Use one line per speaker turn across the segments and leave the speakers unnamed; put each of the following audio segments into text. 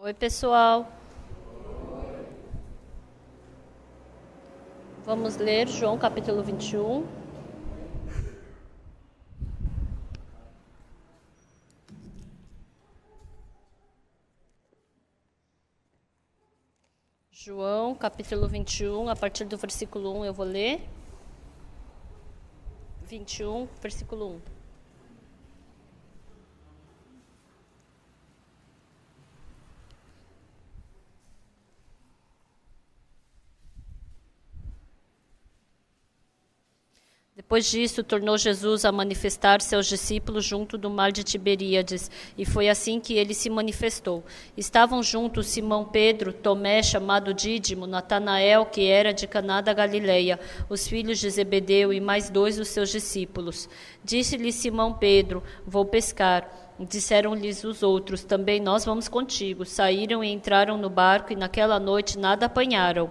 Oi, pessoal. Vamos ler João capítulo 21. João capítulo 21, a partir do versículo 1 eu vou ler. 21, versículo 1. Depois disso, tornou Jesus a manifestar-se aos discípulos junto do mar de Tiberíades, e foi assim que ele se manifestou. Estavam juntos Simão Pedro, Tomé, chamado Dídimo, Natanael, que era de Caná da Galileia, os filhos de Zebedeu e mais 2 dos seus discípulos. Disse-lhe Simão Pedro: Vou pescar. Disseram-lhes os outros: Também nós vamos contigo. Saíram e entraram no barco, e naquela noite nada apanharam.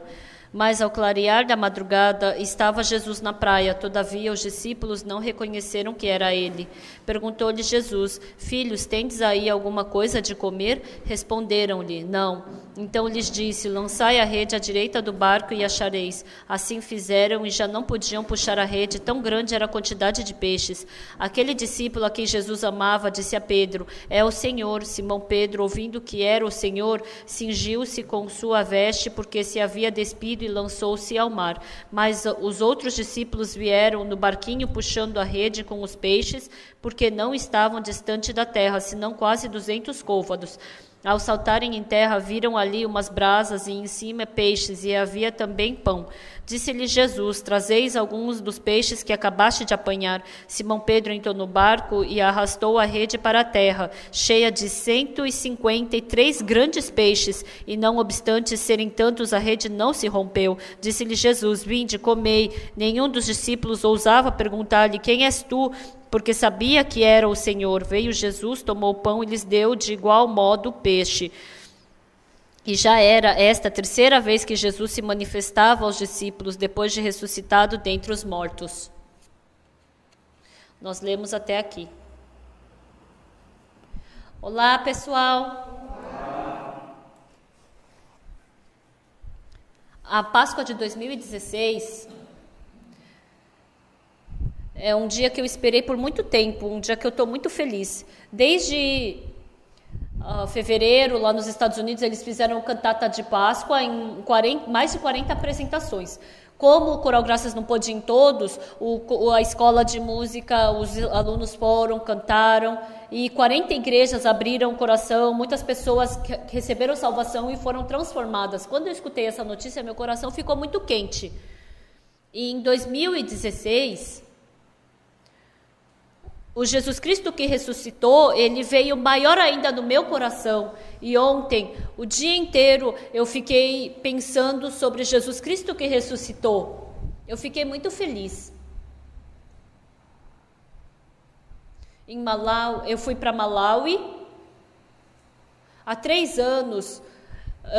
Mas ao clarear da madrugada estava Jesus na praia, todavia os discípulos não reconheceram que era ele. Perguntou-lhe Jesus: Filhos, tendes aí alguma coisa de comer? Responderam-lhe: Não. Então lhes disse: Lançai a rede à direita do barco e achareis. Assim fizeram e já não podiam puxar a rede, tão grande era a quantidade de peixes. Aquele discípulo a quem Jesus amava disse a Pedro: É o Senhor. Simão Pedro, ouvindo que era o Senhor, cingiu-se com sua veste, porque se havia despido, e lançou-se ao mar. Mas os outros discípulos vieram no barquinho puxando a rede com os peixes, porque não estavam distante da terra, senão quase 200 côvados. Ao saltarem em terra, viram ali umas brasas e em cima peixes, e havia também pão. Disse-lhe Jesus: Trazeis alguns dos peixes que acabaste de apanhar. Simão Pedro entrou no barco e arrastou a rede para a terra, cheia de 153 grandes peixes, e não obstante serem tantos, a rede não se rompeu. Disse-lhe Jesus: Vinde, comei. Nenhum dos discípulos ousava perguntar-lhe: Quem és tu? Porque sabia que era o Senhor. Veio Jesus, tomou o pão e lhes deu de igual modo o peixe. E já era esta a terceira vez que Jesus se manifestava aos discípulos, depois de ressuscitado dentre os mortos. Nós lemos até aqui. Olá, pessoal. A Páscoa de 2016... é um dia que eu esperei por muito tempo, um dia que eu estou muito feliz. Desde fevereiro, lá nos Estados Unidos, eles fizeram cantata de Páscoa em mais de 40 apresentações. Como o Coral Graças não pôde ir em todos, a escola de música, os alunos foram, cantaram, e 40 igrejas abriram o coração, muitas pessoas receberam salvação e foram transformadas. Quando eu escutei essa notícia, meu coração ficou muito quente. E em 2016... o Jesus Cristo que ressuscitou, ele veio maior ainda no meu coração. E ontem, o dia inteiro, eu fiquei pensando sobre Jesus Cristo que ressuscitou. Eu fiquei muito feliz. Eu fui para Malawi. Há 3 anos,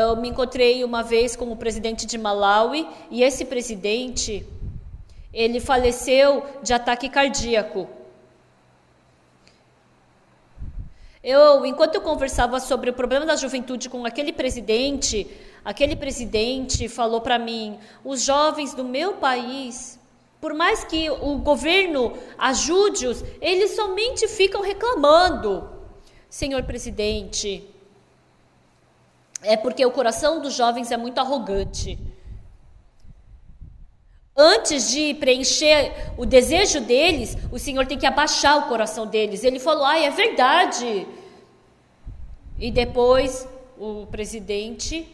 eu me encontrei uma vez com o presidente de Malawi. E esse presidente, ele faleceu de ataque cardíaco. Enquanto eu conversava sobre o problema da juventude com aquele presidente falou para mim: os jovens do meu país, por mais que o governo ajude-os, eles somente ficam reclamando. Senhor presidente, é porque o coração dos jovens é muito arrogante. Antes de preencher o desejo deles, o Senhor tem que abaixar o coração deles. Ele falou: é verdade. E depois, o presidente,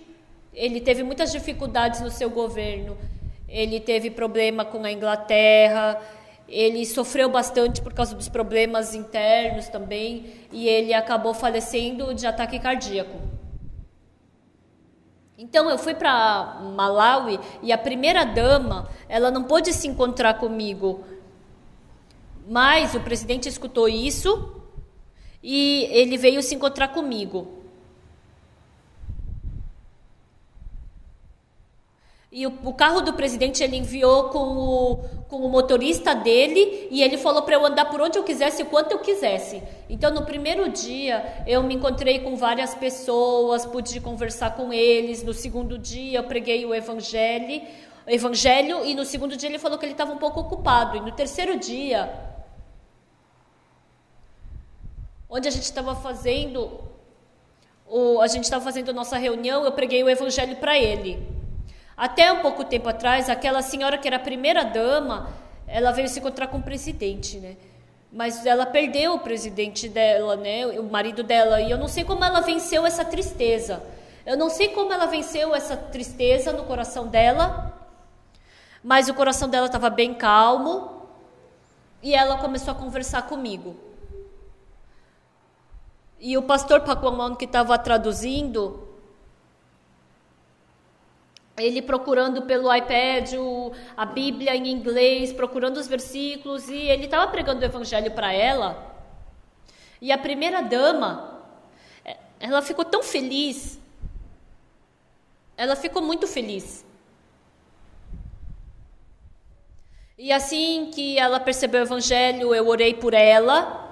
ele teve muitas dificuldades no seu governo. Ele teve problema com a Inglaterra, ele sofreu bastante por causa dos problemas internos também, e ele acabou falecendo de ataque cardíaco. Então eu fui para Malawi e a primeira dama, ela não pôde se encontrar comigo, mas o presidente escutou isso e ele veio se encontrar comigo. E o carro do presidente ele enviou com o motorista dele e ele falou para eu andar por onde eu quisesse, quanto eu quisesse. Então, no primeiro dia, eu me encontrei com várias pessoas, pude conversar com eles. No segundo dia, eu preguei o evangelho e no segundo dia ele falou que ele estava um pouco ocupado. E no terceiro dia, onde a gente estava fazendo a nossa reunião, eu preguei o evangelho para ele. Até um pouco tempo atrás, aquela senhora que era a primeira dama, ela veio se encontrar com o presidente, né? Mas ela perdeu o presidente dela, né? O marido dela. E eu não sei como ela venceu essa tristeza. Eu não sei como ela venceu essa tristeza no coração dela. Mas o coração dela estava bem calmo. E ela começou a conversar comigo. E o pastor Pacuamon, que estava traduzindo, ele procurando pelo iPad a Bíblia em inglês, procurando os versículos, e ele estava pregando o evangelho para ela. E a primeira dama, ela ficou tão feliz, ela ficou muito feliz. E assim que ela percebeu o evangelho, eu orei por ela.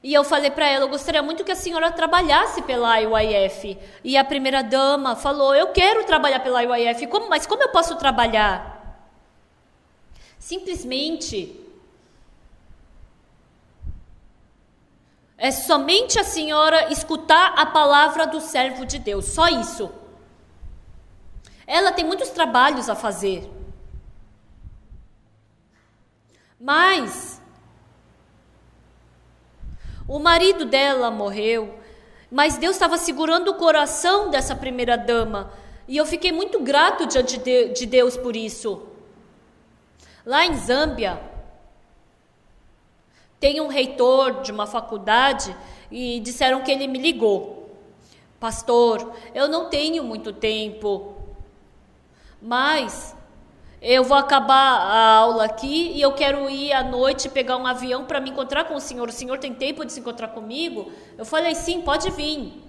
E eu falei para ela, eu gostaria muito que a senhora trabalhasse pela IYF. E a primeira dama falou, eu quero trabalhar pela IYF, mas como eu posso trabalhar? Simplesmente, é somente a senhora escutar a palavra do servo de Deus, só isso. Ela tem muitos trabalhos a fazer. Mas o marido dela morreu, mas Deus estava segurando o coração dessa primeira dama. E eu fiquei muito grato diante de Deus por isso. Lá em Zâmbia, tem um reitor de uma faculdade e disseram que ele me ligou. Pastor, eu não tenho muito tempo, mas eu vou acabar a aula aqui e eu quero ir à noite pegar um avião para me encontrar com o senhor. O senhor tem tempo de se encontrar comigo? Eu falei, sim, pode vir.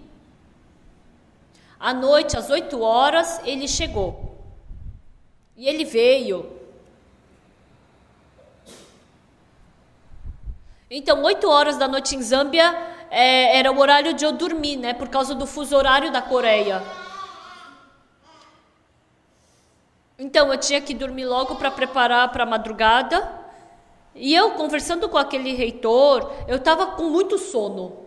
À noite, às 8 horas, ele chegou. E ele veio. Então, 8 horas da noite em Zâmbia, era o horário de eu dormir, né? Por causa do fuso horário da Coreia. Então, eu tinha que dormir logo para preparar para a madrugada. E eu, conversando com aquele reitor, eu estava com muito sono.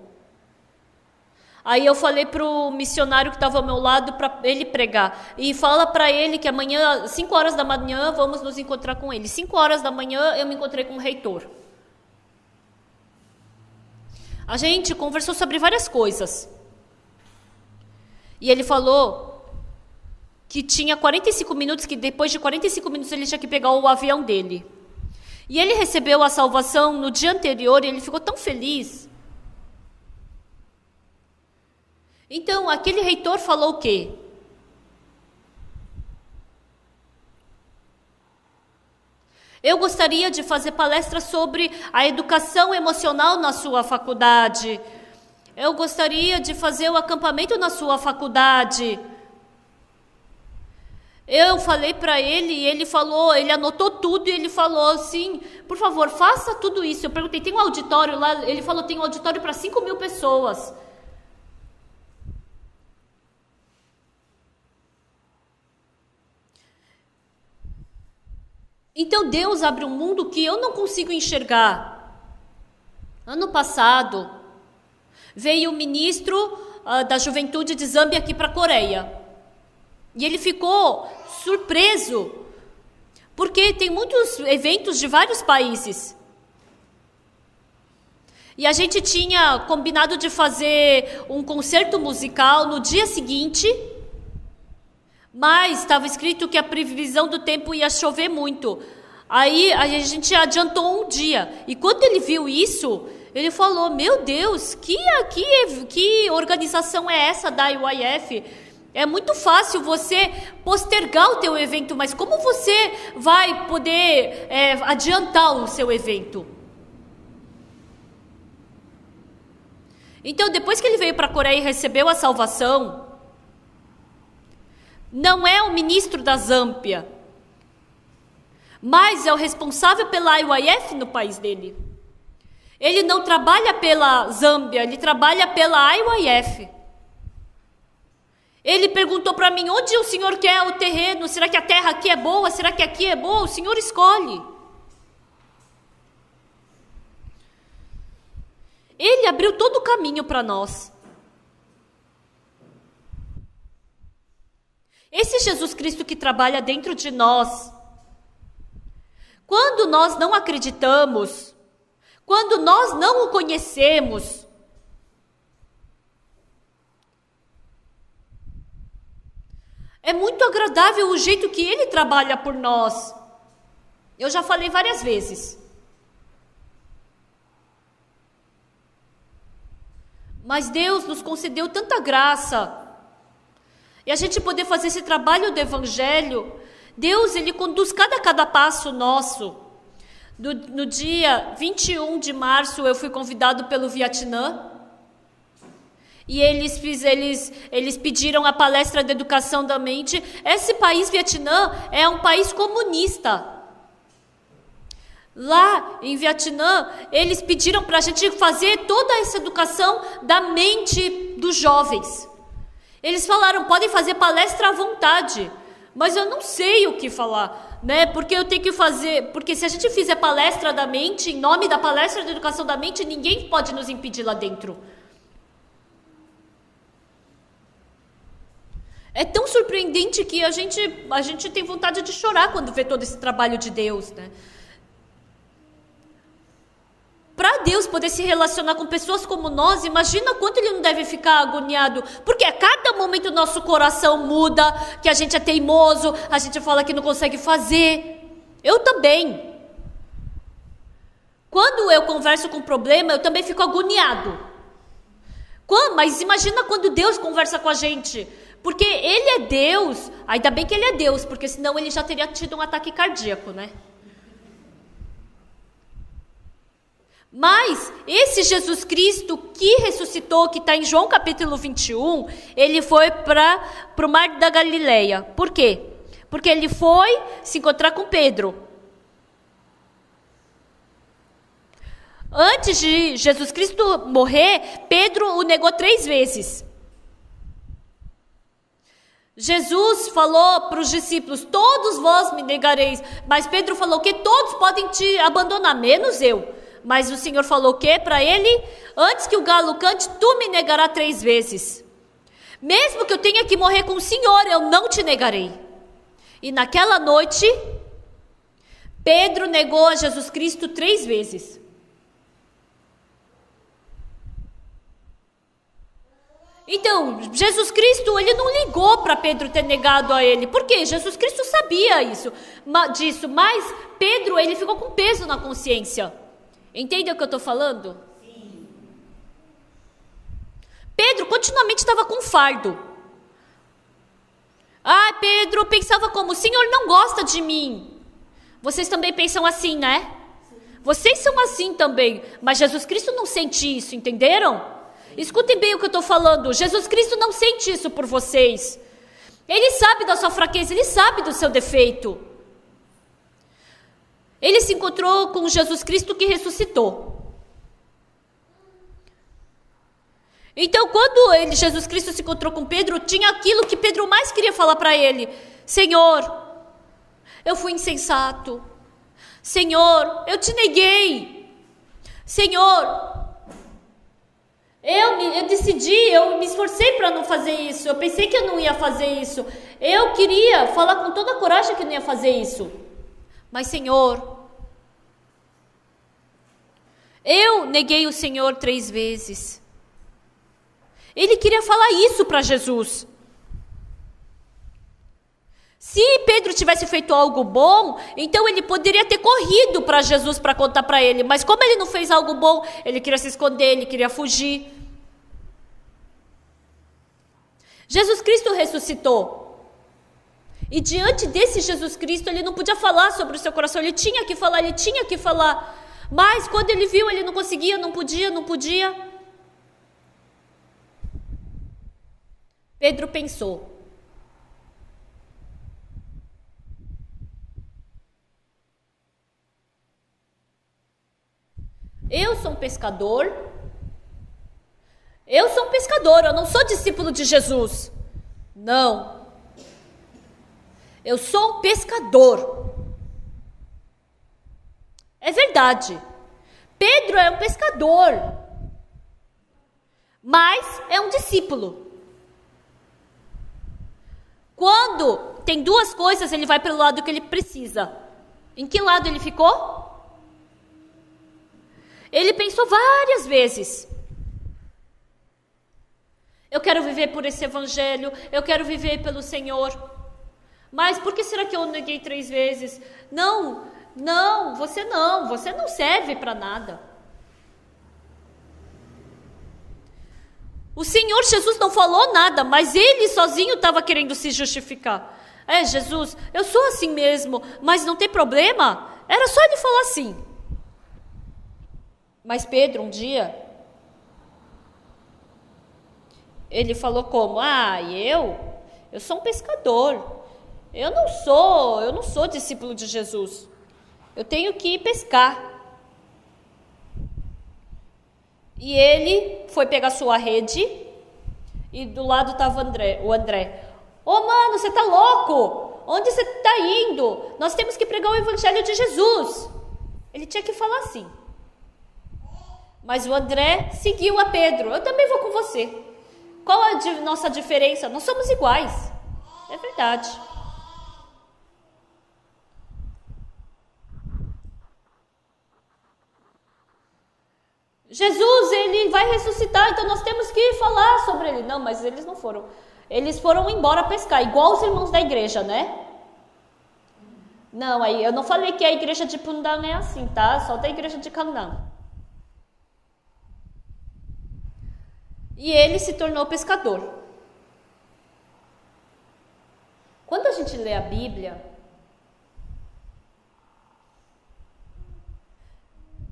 Aí eu falei para o missionário que estava ao meu lado para ele pregar. E fala para ele que amanhã, 5 horas da manhã, vamos nos encontrar com ele. 5 horas da manhã, eu me encontrei com o reitor. A gente conversou sobre várias coisas. E ele falou que tinha 45 minutos, que depois de 45 minutos ele tinha que pegar o avião dele. E ele recebeu a salvação no dia anterior e ele ficou tão feliz. Então, aquele reitor falou o quê? Eu gostaria de fazer palestra sobre a educação emocional na sua faculdade. Eu gostaria de fazer o acampamento na sua faculdade. Eu falei para ele e ele falou, ele anotou tudo e ele falou assim, por favor, faça tudo isso. Eu perguntei, tem um auditório lá? Ele falou, tem um auditório para 5.000 pessoas. Então Deus abre um mundo que eu não consigo enxergar. Ano passado, veio o ministro da juventude de Zâmbia aqui para a Coreia. E ele ficou surpreso, porque tem muitos eventos de vários países. E a gente tinha combinado de fazer um concerto musical no dia seguinte, mas estava escrito que a previsão do tempo ia chover muito. Aí a gente adiantou um dia. E quando ele viu isso, ele falou, meu Deus, que organização é essa da IYF? É muito fácil você postergar o teu evento, mas como você vai poder adiantar o seu evento? Então, depois que ele veio para a Coreia e recebeu a salvação, não é o ministro da Zâmbia, mas é o responsável pela IYF no país dele. Ele não trabalha pela Zâmbia, ele trabalha pela IYF. Ele perguntou para mim, onde o senhor quer o terreno? Será que a terra aqui é boa? Será que aqui é boa? O senhor escolhe. Ele abriu todo o caminho para nós. Esse Jesus Cristo que trabalha dentro de nós, quando nós não acreditamos, quando nós não o conhecemos, é muito agradável o jeito que ele trabalha por nós. Eu já falei várias vezes. Mas Deus nos concedeu tanta graça. E a gente poder fazer esse trabalho do Evangelho, Deus, Ele conduz cada passo nosso. No dia 21 de março, eu fui convidado pelo Vietnã. E eles pediram a palestra de educação da mente. Esse país, Vietnã, é um país comunista. Lá em Vietnã, eles pediram para a gente fazer toda essa educação da mente dos jovens. Eles falaram, podem fazer palestra à vontade, mas eu não sei o que falar, né? Porque eu tenho que fazer, porque se a gente fizer palestra da mente, em nome da palestra de educação da mente, ninguém pode nos impedir lá dentro. É tão surpreendente que a gente tem vontade de chorar quando vê todo esse trabalho de Deus, né? Para Deus poder se relacionar com pessoas como nós, imagina quanto Ele não deve ficar agoniado, porque a cada momento o nosso coração muda, que a gente é teimoso, a gente fala que não consegue fazer. Eu também. Quando eu converso com problema, eu também fico agoniado. Mas imagina quando Deus conversa com a gente, porque Ele é Deus, ainda bem que Ele é Deus, porque senão Ele já teria tido um ataque cardíaco, né? Mas esse Jesus Cristo que ressuscitou, que está em João capítulo 21, ele foi para o mar da Galileia. Por quê? Porque ele foi se encontrar com Pedro. Antes de Jesus Cristo morrer, Pedro o negou 3 vezes. Jesus falou para os discípulos, todos vós me negareis. Mas Pedro falou que todos podem te abandonar, menos eu. Mas o Senhor falou o quê para ele? Antes que o galo cante, tu me negarás 3 vezes. Mesmo que eu tenha que morrer com o Senhor, eu não te negarei. E naquela noite, Pedro negou a Jesus Cristo 3 vezes. Então, Jesus Cristo, ele não ligou para Pedro ter negado a ele. Por quê? Jesus Cristo sabia disso, mas Pedro, ele ficou com peso na consciência. Entende o que eu estou falando? Sim. Pedro continuamente estava com fardo. Pedro pensava como, o Senhor não gosta de mim. Vocês também pensam assim, né? Sim. Vocês são assim também, mas Jesus Cristo não sente isso, entenderam? Escutem bem o que eu estou falando, Jesus Cristo não sente isso por vocês. Ele sabe da sua fraqueza, Ele sabe do seu defeito. Ele se encontrou com Jesus Cristo que ressuscitou. Então, quando Jesus Cristo se encontrou com Pedro, tinha aquilo que Pedro mais queria falar para ele. Senhor, eu fui insensato. Senhor, eu te neguei. Senhor, eu decidi, eu me esforcei para não fazer isso. Eu pensei que eu não ia fazer isso. Eu queria falar com toda a coragem que eu não ia fazer isso. Mas, Senhor, eu neguei o Senhor 3 vezes. Ele queria falar isso para Jesus. Se Pedro tivesse feito algo bom, então ele poderia ter corrido para Jesus para contar para ele. Mas como ele não fez algo bom, ele queria se esconder, ele queria fugir. Jesus Cristo ressuscitou. E diante desse Jesus Cristo, ele não podia falar sobre o seu coração, ele tinha que falar. Mas quando ele viu, ele não conseguia, não podia. Pedro pensou, Eu sou um pescador. Eu sou um pescador, eu não sou discípulo de Jesus. Não. Eu sou um pescador. É verdade. Pedro é um pescador, mas é um discípulo. Quando tem duas coisas, ele vai pelo lado que ele precisa. Em que lado ele ficou? Ele pensou várias vezes. Eu quero viver por esse evangelho, eu quero viver pelo Senhor. Mas por que será que eu neguei 3 vezes? Não, você não serve para nada. O Senhor Jesus não falou nada, mas ele sozinho estava querendo se justificar. Jesus, eu sou assim mesmo, mas não tem problema. Era só ele falar assim. Mas Pedro, um dia, ele falou como? Eu sou um pescador. Eu não sou discípulo de Jesus. Eu tenho que ir pescar. E ele foi pegar sua rede e do lado estava o André. Mano, você tá louco? Onde você tá indo? Nós temos que pregar o evangelho de Jesus. Ele tinha que falar assim. Mas o André seguiu a Pedro. Eu também vou com você. Qual a nossa diferença? Nós somos iguais. É verdade. Jesus, ele vai ressuscitar, então nós temos que falar sobre ele. Não, mas eles não foram. Eles foram embora pescar, igual os irmãos da igreja, né? Não, aí eu não falei que a igreja de Pundão é assim, tá? Só da igreja de Canaã. E ele se tornou pescador. Quando a gente lê a Bíblia,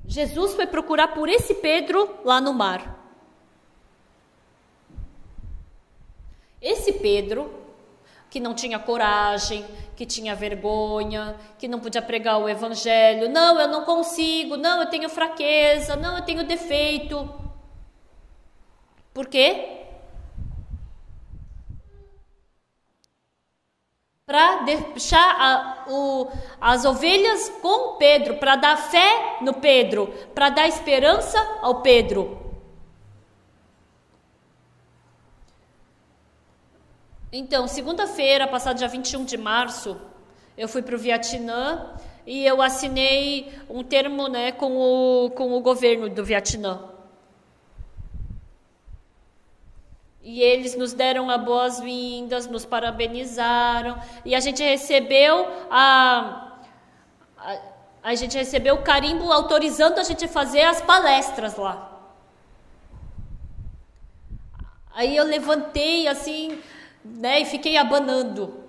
Jesus foi procurar por esse Pedro lá no mar. Esse Pedro, que não tinha coragem, que tinha vergonha, que não podia pregar o evangelho. Não, eu não consigo. Não, eu tenho fraqueza. Não, eu tenho defeito. Por quê? Para deixar as ovelhas com Pedro, para dar fé no Pedro, para dar esperança ao Pedro. Então, segunda-feira, passado dia 21 de março, eu fui para o Vietnã e eu assinei um termo, né, com o governo do Vietnã. E eles nos deram as boas-vindas, nos parabenizaram. E a gente recebeu a gente recebeu o carimbo autorizando a gente fazer as palestras lá. Aí eu levantei assim, né, e fiquei abanando.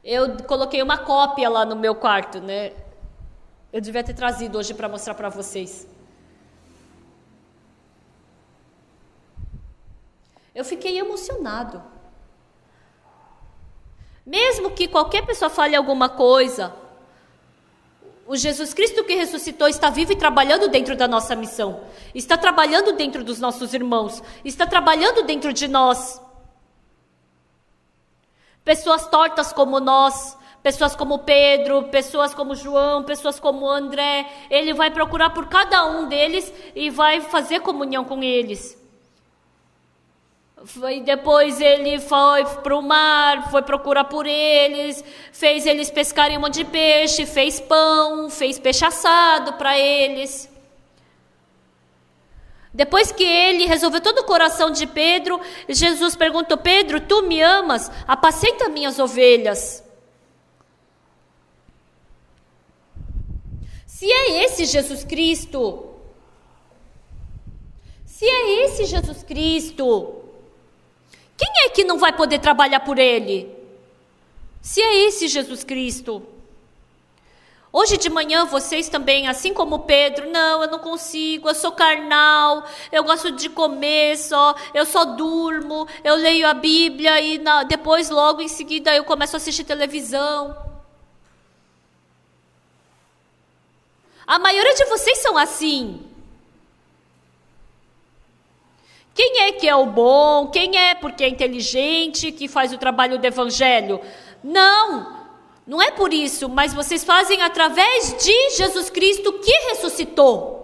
Eu coloquei uma cópia lá no meu quarto, né? Eu devia ter trazido hoje para mostrar para vocês. Eu fiquei emocionado. Mesmo que qualquer pessoa fale alguma coisa, o Jesus Cristo que ressuscitou está vivo e trabalhando dentro da nossa missão. Está trabalhando dentro dos nossos irmãos. Está trabalhando dentro de nós. Pessoas tortas como nós, pessoas como Pedro, pessoas como João, pessoas como André. Ele vai procurar por cada um deles e vai fazer comunhão com eles. E depois ele foi para o mar, foi procurar por eles, fez eles pescarem um monte de peixe, fez pão, fez peixe assado para eles. Depois que ele resolveu todo o coração de Pedro, Jesus perguntou: Pedro, tu me amas? Apacenta minhas ovelhas. Se é esse Jesus Cristo, quem é que não vai poder trabalhar por ele? Se é esse Jesus Cristo. Hoje de manhã vocês também, assim como Pedro, não, eu não consigo, eu sou carnal, eu gosto de comer só, eu só durmo, eu leio a Bíblia e depois logo em seguida eu começo a assistir televisão. A maioria de vocês são assim. Quem é que é o bom? Quem é porque é inteligente que faz o trabalho do evangelho? Não é por isso, mas vocês fazem através de Jesus Cristo que ressuscitou.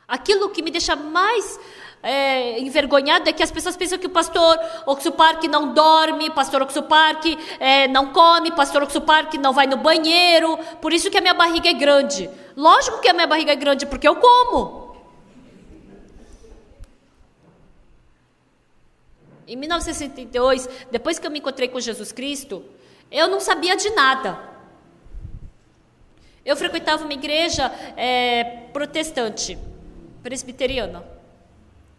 Aquilo que me deixa mais envergonhado é que as pessoas pensam que o pastor Oxuparque não dorme, pastor Oxuparque não come, pastor Oxuparque não vai no banheiro, por isso que a minha barriga é grande. Lógico que a minha barriga é grande, porque eu como. Em 1962, depois que eu me encontrei com Jesus Cristo, eu não sabia de nada. Eu frequentava uma igreja protestante, presbiteriana.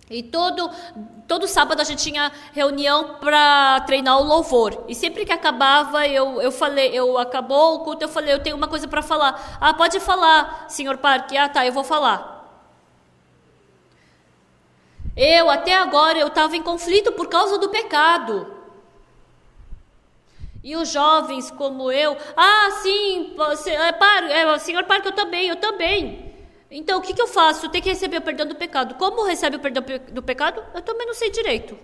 E todo sábado a gente tinha reunião para treinar o louvor. E sempre que acabava, acabou o culto, eu falei, eu tenho uma coisa para falar. Ah, pode falar, senhor Parque. Ah, tá, eu vou falar. Até agora, eu estava em conflito por causa do pecado. E os jovens como eu, sim, senhor Parque, eu também. Então, o que eu faço? Eu tenho que receber o perdão do pecado. Como recebe o perdão do pecado? Eu também não sei direito.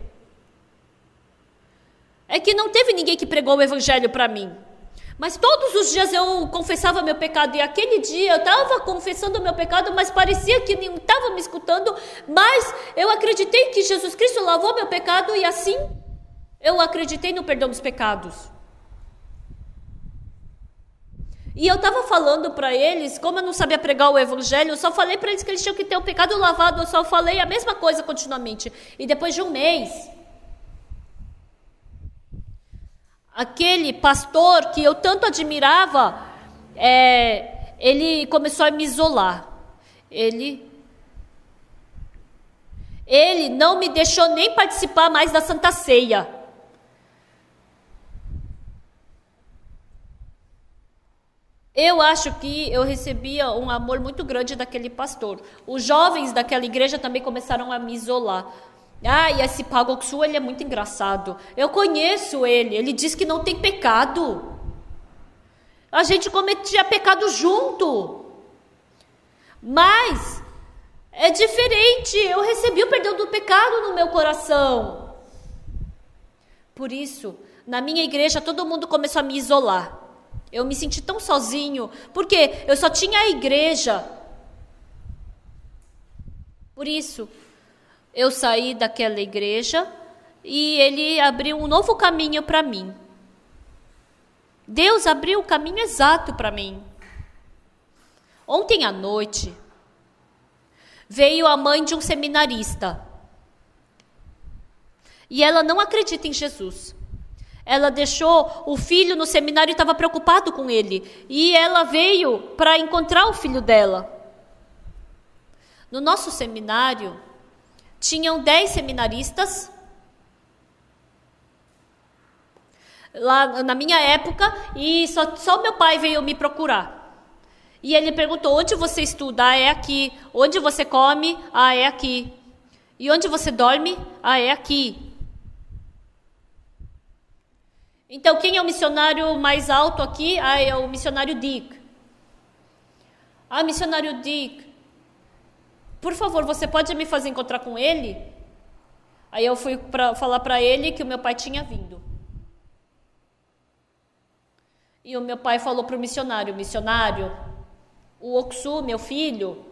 É que não teve ninguém que pregou o evangelho para mim. Mas todos os dias eu confessava meu pecado. E aquele dia eu estava confessando o meu pecado, mas parecia que não estava me escutando. Mas eu acreditei que Jesus Cristo lavou meu pecado e assim eu acreditei no perdão dos pecados. E eu estava falando para eles, como eu não sabia pregar o evangelho, eu só falei para eles que eles tinham que ter o pecado lavado. Eu só falei a mesma coisa continuamente. E depois de um mês, aquele pastor que eu tanto admirava, ele começou a me isolar. Ele não me deixou nem participar mais da Santa Ceia. Eu acho que eu recebia um amor muito grande daquele pastor. Os jovens daquela igreja também começaram a me isolar. E esse Pagoksu, ele é muito engraçado. Eu conheço ele diz que não tem pecado. A gente cometia pecado junto. Mas é diferente, eu recebi o perdão do pecado no meu coração. Por isso, na minha igreja, todo mundo começou a me isolar. Eu me senti tão sozinho, porque eu só tinha a igreja. Por isso, eu saí daquela igreja e ele abriu um novo caminho para mim. Deus abriu o caminho exato para mim. Ontem à noite, veio a mãe de um seminarista. E ela não acredita em Jesus. Ela deixou o filho no seminário e estava preocupado com ele. E ela veio para encontrar o filho dela. No nosso seminário, tinham 10 seminaristas. Lá na minha época, e só meu pai veio me procurar. E ele perguntou, onde você estuda? É aqui. Onde você come? É aqui. E onde você dorme? É aqui. Então, quem é o missionário mais alto aqui? É o missionário Dick. Missionário Dick, por favor, você pode me fazer encontrar com ele? Aí eu fui falar para ele que o meu pai tinha vindo. E o meu pai falou para o missionário, o Oksu, meu filho,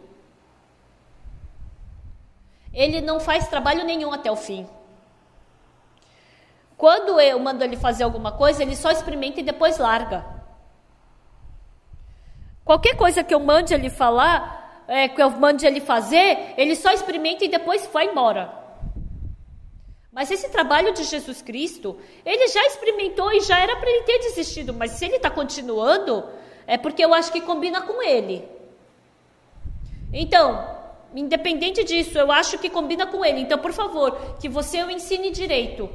ele não faz trabalho nenhum até o fim. Quando eu mando ele fazer alguma coisa, ele só experimenta e depois larga. Qualquer coisa que eu mande ele falar, que eu mande ele fazer, ele só experimenta e depois vai embora. Mas esse trabalho de Jesus Cristo, ele já experimentou e já era para ele ter desistido. Mas se ele está continuando, é porque eu acho que combina com ele. Então, independente disso, eu acho que combina com ele. Então, por favor, que você o ensine direito.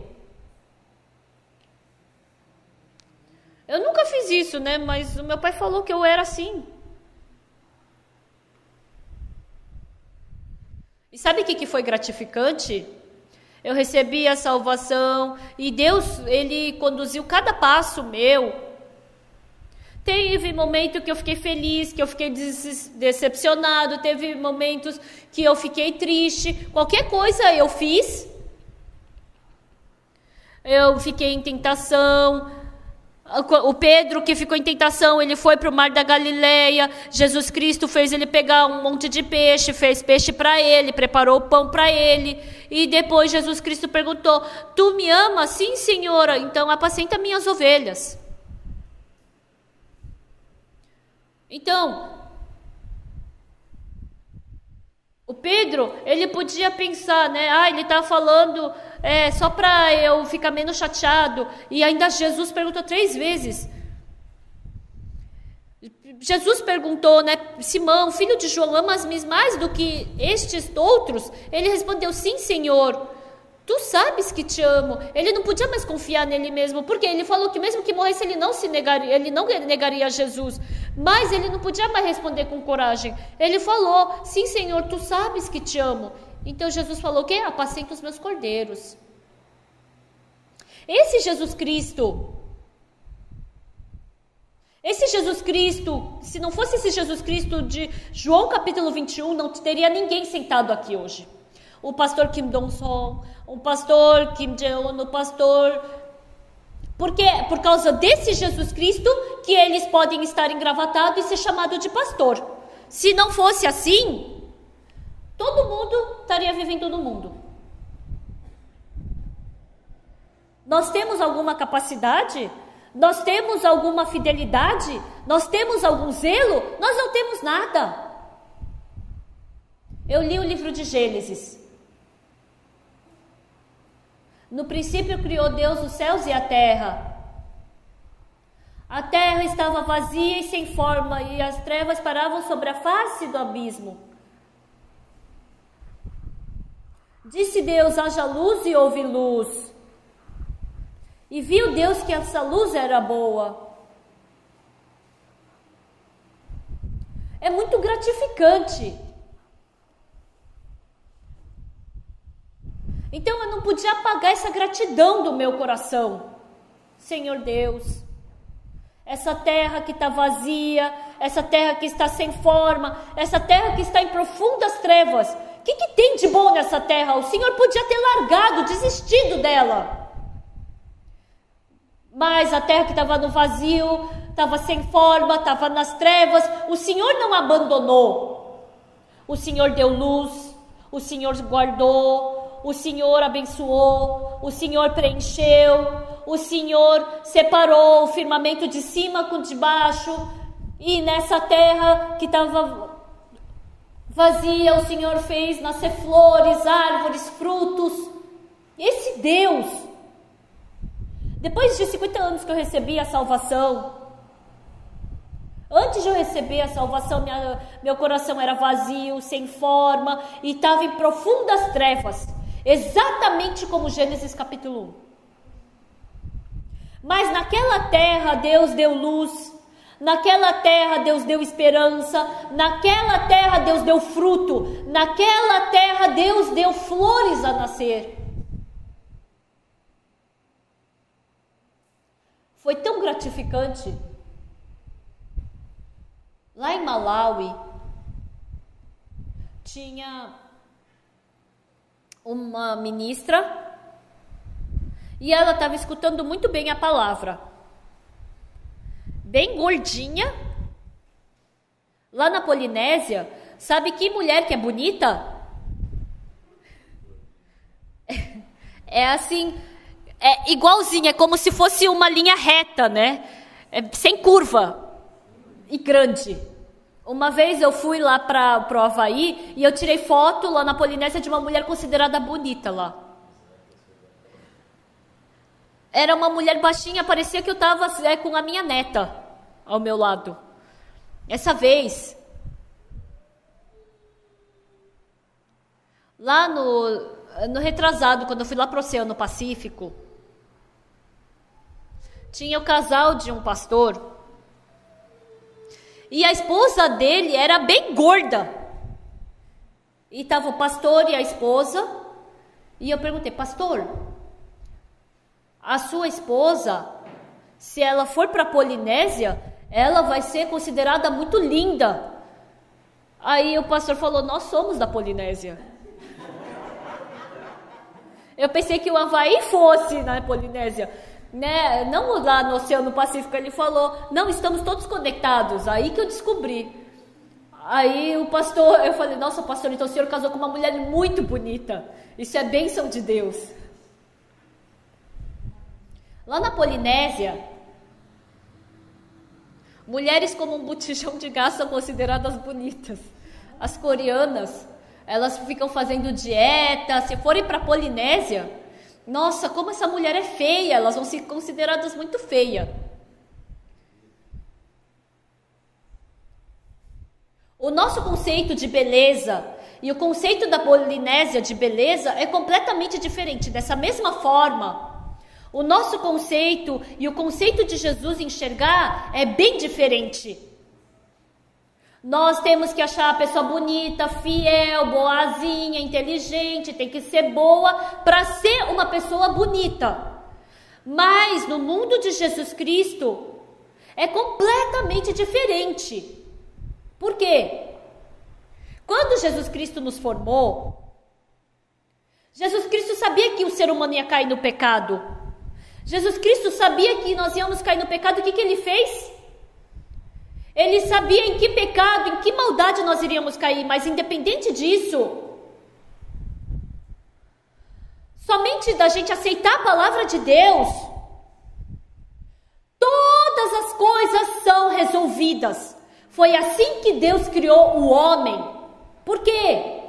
Eu nunca fiz isso, né? Mas o meu pai falou que eu era assim. E sabe o que foi gratificante? Eu recebi a salvação e Deus, Ele conduziu cada passo meu. Teve momento que eu fiquei feliz, que eu fiquei decepcionado, teve momentos que eu fiquei triste. Qualquer coisa eu fiz. Eu fiquei em tentação. O Pedro, que ficou em tentação, ele foi para o mar da Galileia. Jesus Cristo fez ele pegar um monte de peixe, fez peixe para ele, preparou o pão para ele. E depois Jesus Cristo perguntou: tu me amas? Sim, Senhora, então apacenta minhas ovelhas. Então, o Pedro, ele podia pensar, né? Ele está falando só para eu ficar menos chateado. E ainda Jesus perguntou 3 vezes. Jesus perguntou, né? Simão, filho de João, amas-me mais do que estes outros? Ele respondeu: sim, Senhor. Tu sabes que te amo. Ele não podia mais confiar nele mesmo, porque ele falou que mesmo que morresse ele não negaria Jesus. Mas ele não podia mais responder com coragem. Ele falou: sim, Senhor, tu sabes que te amo. Então Jesus falou o quê? Apacenta os meus cordeiros. Esse Jesus Cristo, se não fosse esse Jesus Cristo de João capítulo 21, não teria ninguém sentado aqui hoje. O pastor Kim Dong-song, o pastor Kim Jae-on, o pastor... Porque é por causa desse Jesus Cristo que eles podem estar engravatados e ser chamados de pastor. Se não fosse assim, todo mundo estaria vivendo no mundo. Nós temos alguma capacidade? Nós temos alguma fidelidade? Nós temos algum zelo? Nós não temos nada. Eu li o livro de Gênesis. No princípio criou Deus os céus e a terra. A terra estava vazia e sem forma, e as trevas paravam sobre a face do abismo. Disse Deus: haja luz, e houve luz. E viu Deus que essa luz era boa. É muito gratificante. Então eu não podia apagar essa gratidão do meu coração. Senhor Deus, essa terra que está vazia, essa terra que está sem forma, essa terra que está em profundas trevas, o que tem de bom nessa terra? O Senhor podia ter largado, desistido dela. Mas a terra que estava no vazio, estava sem forma, estava nas trevas, o Senhor não abandonou. O Senhor deu luz, o Senhor guardou, o Senhor abençoou, o Senhor preencheu, o Senhor separou o firmamento de cima com de baixo, e nessa terra que estava vazia, o Senhor fez nascer flores, árvores, frutos. Esse Deus, depois de 50 anos que eu recebi a salvação, antes de eu receber a salvação, meu coração era vazio, sem forma, e estava em profundas trevas. Exatamente como Gênesis capítulo 1. Mas naquela terra Deus deu luz, naquela terra Deus deu esperança, naquela terra Deus deu fruto, naquela terra Deus deu flores a nascer. Foi tão gratificante. Lá em Malawi, tinha uma ministra e ela estava escutando muito bem a palavra. Bem gordinha. Lá na Polinésia, sabe que mulher que é bonita? É assim, é igualzinha, é como se fosse uma linha reta, né? Sem curva e grande. Uma vez eu fui lá para o Havaí e eu tirei foto lá na Polinésia de uma mulher considerada bonita lá. Era uma mulher baixinha, parecia que eu estava com a minha neta ao meu lado. Essa vez, lá no retrasado, quando eu fui lá para o Oceano Pacífico, tinha o casal de um pastor. E a esposa dele era bem gorda. E estava o pastor e a esposa. E eu perguntei: pastor, a sua esposa, se ela for para a Polinésia, ela vai ser considerada muito linda. Aí o pastor falou, nós somos da Polinésia. Eu pensei que o Havaí fosse na Polinésia, né? Não lá no Oceano Pacífico. Ele falou, não, estamos todos conectados. Aí que eu descobri. Aí o pastor, eu falei, nossa pastor, então o senhor casou com uma mulher muito bonita. Isso é bênção de Deus. Lá na Polinésia, mulheres como um botijão de gás são consideradas bonitas. As coreanas, elas ficam fazendo dieta. Se forem para a Polinésia, nossa, como essa mulher é feia, elas vão ser consideradas muito feias. O nosso conceito de beleza e o conceito da Polinésia de beleza é completamente diferente. Dessa mesma forma, o nosso conceito e o conceito de Jesus enxergar é bem diferente. Nós temos que achar a pessoa bonita, fiel, boazinha, inteligente, tem que ser boa para ser uma pessoa bonita. Mas no mundo de Jesus Cristo é completamente diferente. Por quê? Quando Jesus Cristo nos formou, Jesus Cristo sabia que o ser humano ia cair no pecado. Jesus Cristo sabia que nós íamos cair no pecado. O que ele fez? Ele sabia em que pecado, em que maldade nós iríamos cair, mas independente disso, somente da gente aceitar a palavra de Deus, todas as coisas são resolvidas. Foi assim que Deus criou o homem. Por quê?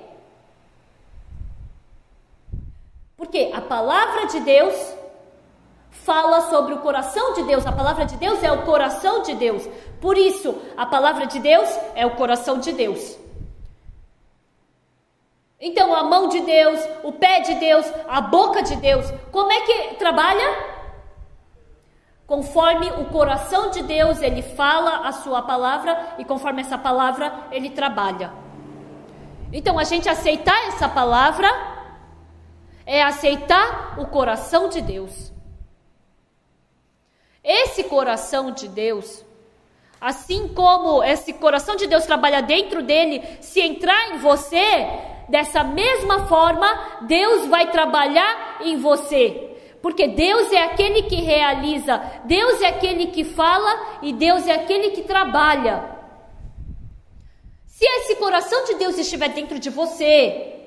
Porque a palavra de Deus fala sobre o coração de Deus. A palavra de Deus é o coração de Deus. Por isso, a palavra de Deus é o coração de Deus. Então, a mão de Deus, o pé de Deus, a boca de Deus, como é que trabalha? Conforme o coração de Deus, ele fala a sua palavra, e conforme essa palavra, ele trabalha. Então, a gente aceitar essa palavra é aceitar o coração de Deus. Esse coração de Deus, assim como esse coração de Deus trabalha dentro dele, se entrar em você, dessa mesma forma, Deus vai trabalhar em você. Porque Deus é aquele que realiza, Deus é aquele que fala e Deus é aquele que trabalha. Se esse coração de Deus estiver dentro de você,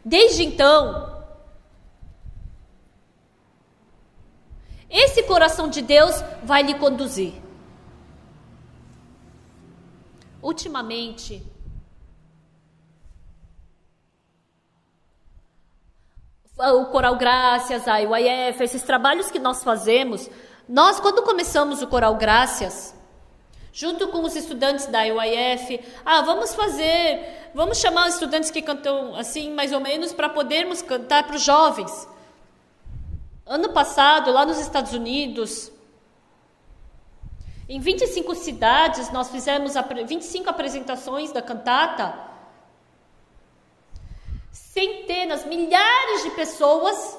desde então, esse coração de Deus vai lhe conduzir. Ultimamente, o Coral Graças, a IYF, esses trabalhos que nós fazemos, nós quando começamos o Coral Graças, junto com os estudantes da IYF, vamos chamar os estudantes que cantam assim, mais ou menos, para podermos cantar para os jovens. Ano passado, lá nos Estados Unidos, em 25 cidades, nós fizemos 25 apresentações da cantata. Centenas, milhares de pessoas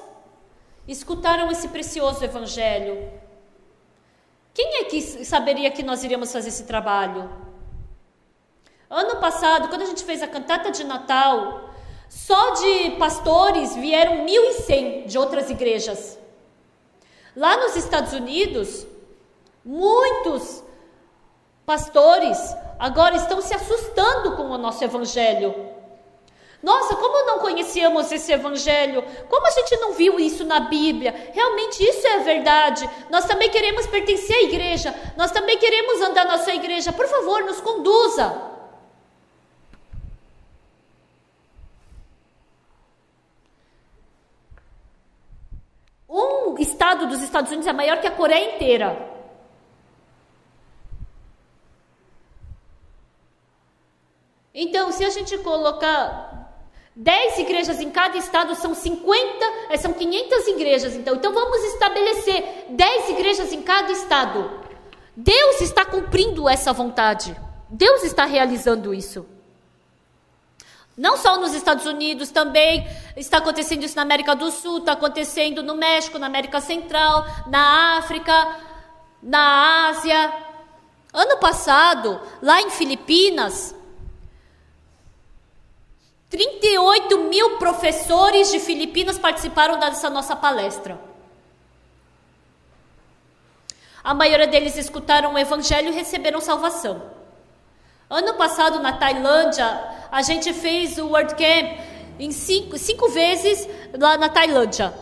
escutaram esse precioso evangelho. Quem é que saberia que nós iríamos fazer esse trabalho? Ano passado, quando a gente fez a cantata de Natal, só de pastores vieram 1.100 de outras igrejas. Lá nos Estados Unidos, muitos pastores agora estão se assustando com o nosso evangelho. Nossa, como não conhecíamos esse evangelho? Como a gente não viu isso na Bíblia? Realmente isso é verdade. Nós também queremos pertencer à igreja. Nós também queremos andar na sua igreja. Por favor, nos conduza. Um estado dos Estados Unidos é maior que a Coreia inteira. Então, se a gente colocar 10 igrejas em cada estado, são 500 igrejas. Então vamos estabelecer 10 igrejas em cada estado. Deus está cumprindo essa vontade. Deus está realizando isso. Não só nos Estados Unidos, também está acontecendo isso na América do Sul, está acontecendo no México, na América Central, na África, na Ásia. Ano passado, lá em Filipinas, 38 mil professores de Filipinas participaram dessa nossa palestra. A maioria deles escutaram o evangelho e receberam salvação. Ano passado, na Tailândia, a gente fez o World Camp em cinco vezes lá na Tailândia.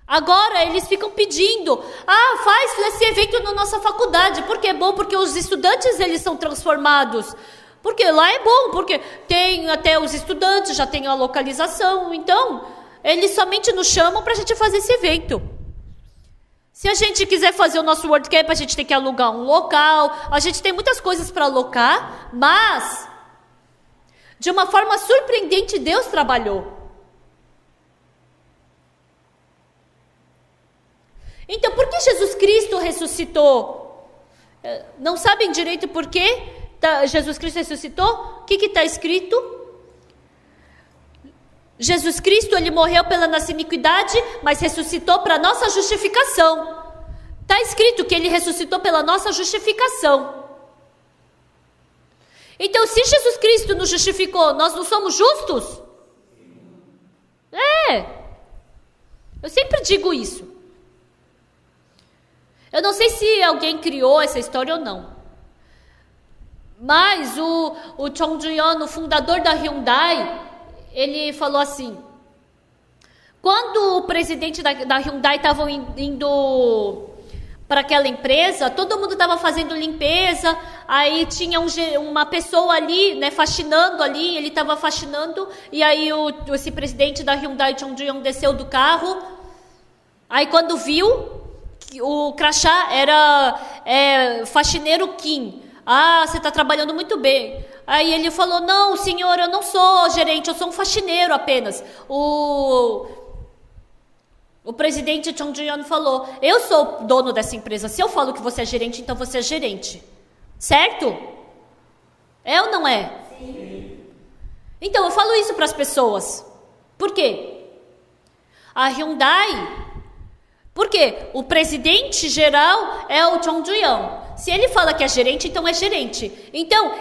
Agora eles ficam pedindo, faz esse evento na nossa faculdade. Por que é bom? Porque os estudantes eles são transformados. Porque lá é bom, porque tem até os estudantes, já tem a localização. Então, eles somente nos chamam para a gente fazer esse evento. Se a gente quiser fazer o nosso World Camp, a gente tem que alugar um local. A gente tem muitas coisas para alocar, mas de uma forma surpreendente Deus trabalhou. Então, por que Jesus Cristo ressuscitou? Não sabem direito por que Jesus Cristo ressuscitou? O que está escrito? Jesus Cristo, ele morreu pela nossa iniquidade, mas ressuscitou para nossa justificação. Está escrito que ele ressuscitou pela nossa justificação. Então, se Jesus Cristo nos justificou, nós não somos justos? Eu sempre digo isso. Eu não sei se alguém criou essa história ou não. Mas o Chung Ju-yeon, o fundador da Hyundai, ele falou assim: quando o presidente da Hyundai estava indo para aquela empresa, todo mundo estava fazendo limpeza, aí tinha uma pessoa ali, né, faxinando ali, ele estava faxinando, e aí esse presidente da Hyundai, Chung Ju-yeon, desceu do carro, aí quando viu, o crachá era faxineiro Kim. Você está trabalhando muito bem. Aí ele falou: não, senhor, eu não sou gerente, eu sou um faxineiro apenas. O presidente Chung Ju-yeon falou: eu sou dono dessa empresa, se eu falo que você é gerente, então você é gerente. Certo? É ou não é? Sim. Então eu falo isso para as pessoas. Por quê? A Hyundai... Porque o presidente geral é o Chung Ju-yeon. Se ele fala que é gerente, então é gerente. Então,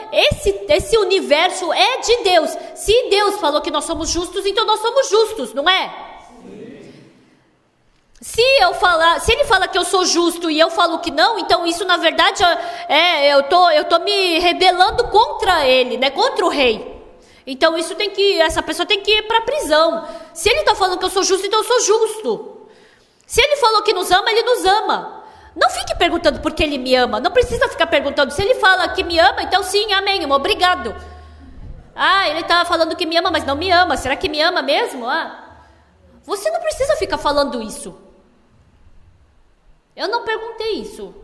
esse universo é de Deus. Se Deus falou que nós somos justos, então nós somos justos, não é? Sim. Se ele fala que eu sou justo e eu falo que não, então isso na verdade eu tô me rebelando contra ele, né? Contra o rei. Então essa pessoa tem que ir para a prisão. Se ele está falando que eu sou justo, então eu sou justo. Se ele falou que nos ama, ele nos ama. Não fique perguntando por que ele me ama. Não precisa ficar perguntando. Se ele fala que me ama, então sim, amém, obrigado. Ele está falando que me ama, mas não me ama. Será que me ama mesmo? Você não precisa ficar falando isso. Eu não perguntei isso.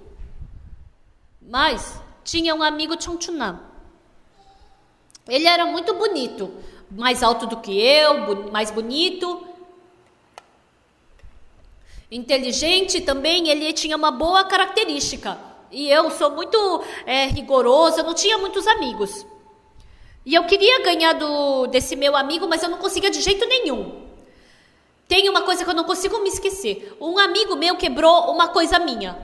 Mas tinha um amigo Chung Chun-nam. Ele era muito bonito. Mais alto do que eu, mais bonito. Inteligente também, ele tinha uma boa característica. E eu sou muito rigorosa, eu não tinha muitos amigos. E eu queria ganhar desse meu amigo, mas eu não conseguia de jeito nenhum. Tem uma coisa que eu não consigo me esquecer. Um amigo meu quebrou uma coisa minha.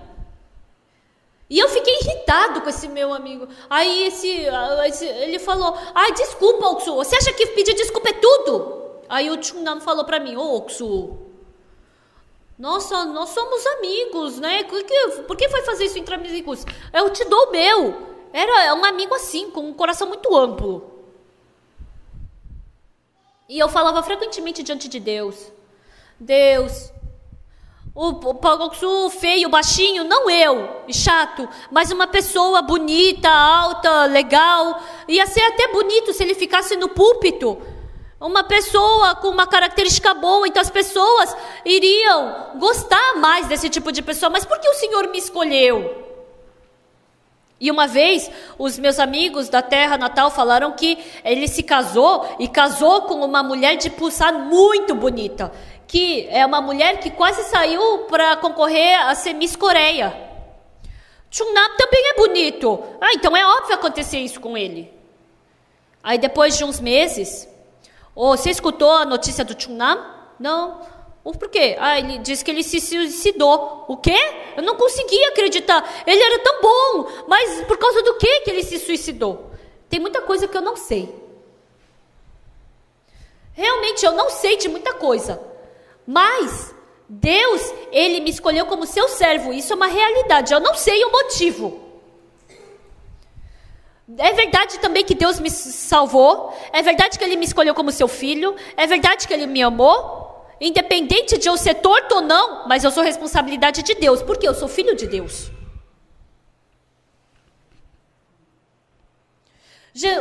E eu fiquei irritado com esse meu amigo. Aí ele falou: desculpa, Oksu, você acha que pedir desculpa é tudo? Aí o Chung-nam falou pra mim: Oksu, nossa, nós somos amigos, né? Por que vai fazer isso entre amigos? Eu te dou o meu. Era um amigo assim, com um coração muito amplo. E eu falava frequentemente diante de Deus: Deus, o Pagoksu feio, baixinho, não eu, chato, mas uma pessoa bonita, alta, legal. Ia ser até bonito se ele ficasse no púlpito. Uma pessoa com uma característica boa, então as pessoas iriam gostar mais desse tipo de pessoa. Mas por que o Senhor me escolheu? E uma vez, os meus amigos da terra natal falaram que ele se casou e casou com uma mulher de Busan muito bonita, que é uma mulher que quase saiu para concorrer a ser Miss Coreia. Chung-nam também é bonito. Então é óbvio acontecer isso com ele. Aí depois de uns meses... você escutou a notícia do Chung-nam? Não. Por quê? Ele disse que ele se suicidou. O quê? Eu não conseguia acreditar. Ele era tão bom, mas por causa do quê que ele se suicidou? Tem muita coisa que eu não sei. Realmente eu não sei de muita coisa. Mas Deus, Ele me escolheu como seu servo. Isso é uma realidade. Eu não sei o motivo. É verdade também que Deus me salvou. É verdade que Ele me escolheu como seu filho. É verdade que Ele me amou. Independente de eu ser torto ou não, mas eu sou responsabilidade de Deus. Porque eu sou filho de Deus.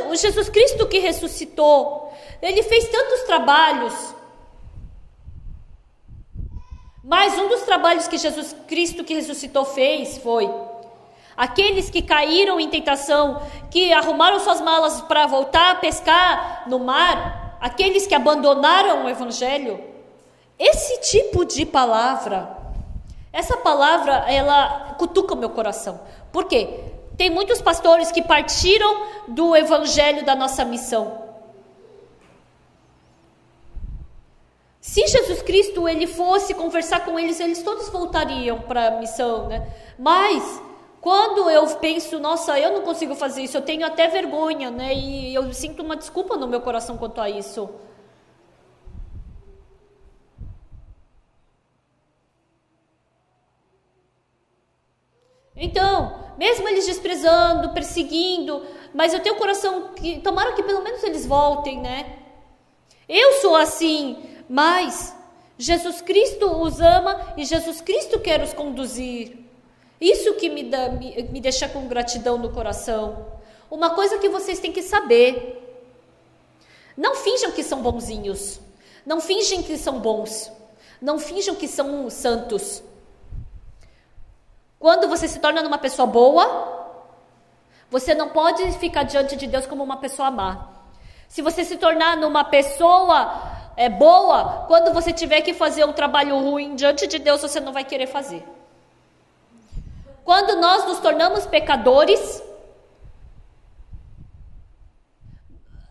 O Jesus Cristo que ressuscitou, Ele fez tantos trabalhos. Mas um dos trabalhos que Jesus Cristo que ressuscitou fez foi: aqueles que caíram em tentação, que arrumaram suas malas para voltar a pescar no mar, aqueles que abandonaram o Evangelho, esse tipo de palavra, essa palavra, ela cutuca o meu coração. Por quê? Tem muitos pastores que partiram do Evangelho da nossa missão. Se Jesus Cristo ele fosse conversar com eles, eles todos voltariam para a missão, né? Mas quando eu penso, nossa, eu não consigo fazer isso, eu tenho até vergonha, né? E eu sinto uma desculpa no meu coração quanto a isso. Então, mesmo eles desprezando, perseguindo, mas eu tenho o coração que, tomara que pelo menos eles voltem, né? Eu sou assim, mas Jesus Cristo os ama e Jesus Cristo quer os conduzir. Isso que me deixa com gratidão no coração. Uma coisa que vocês têm que saber: não finjam que são bonzinhos, não fingem que são bons, não finjam que são santos. Quando você se torna uma pessoa boa, você não pode ficar diante de Deus como uma pessoa má. Se você se tornar numa pessoa boa, quando você tiver que fazer um trabalho ruim diante de Deus, você não vai querer fazer. Quando nós nos tornamos pecadores,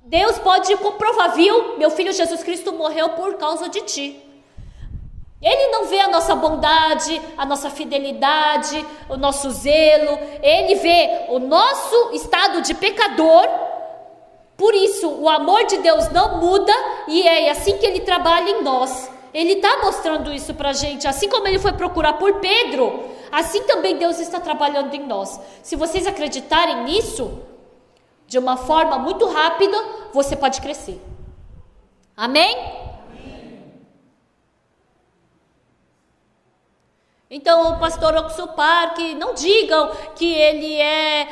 Deus pode comprovar, viu? Meu filho Jesus Cristo morreu por causa de ti. Ele não vê a nossa bondade, a nossa fidelidade, o nosso zelo. Ele vê o nosso estado de pecador. Por isso, o amor de Deus não muda e é assim que Ele trabalha em nós. Ele está mostrando isso para a gente. Assim como Ele foi procurar por Pedro, assim também Deus está trabalhando em nós. Se vocês acreditarem nisso, de uma forma muito rápida, você pode crescer. Amém? Então, o pastor Oxupar, que não digam que ele é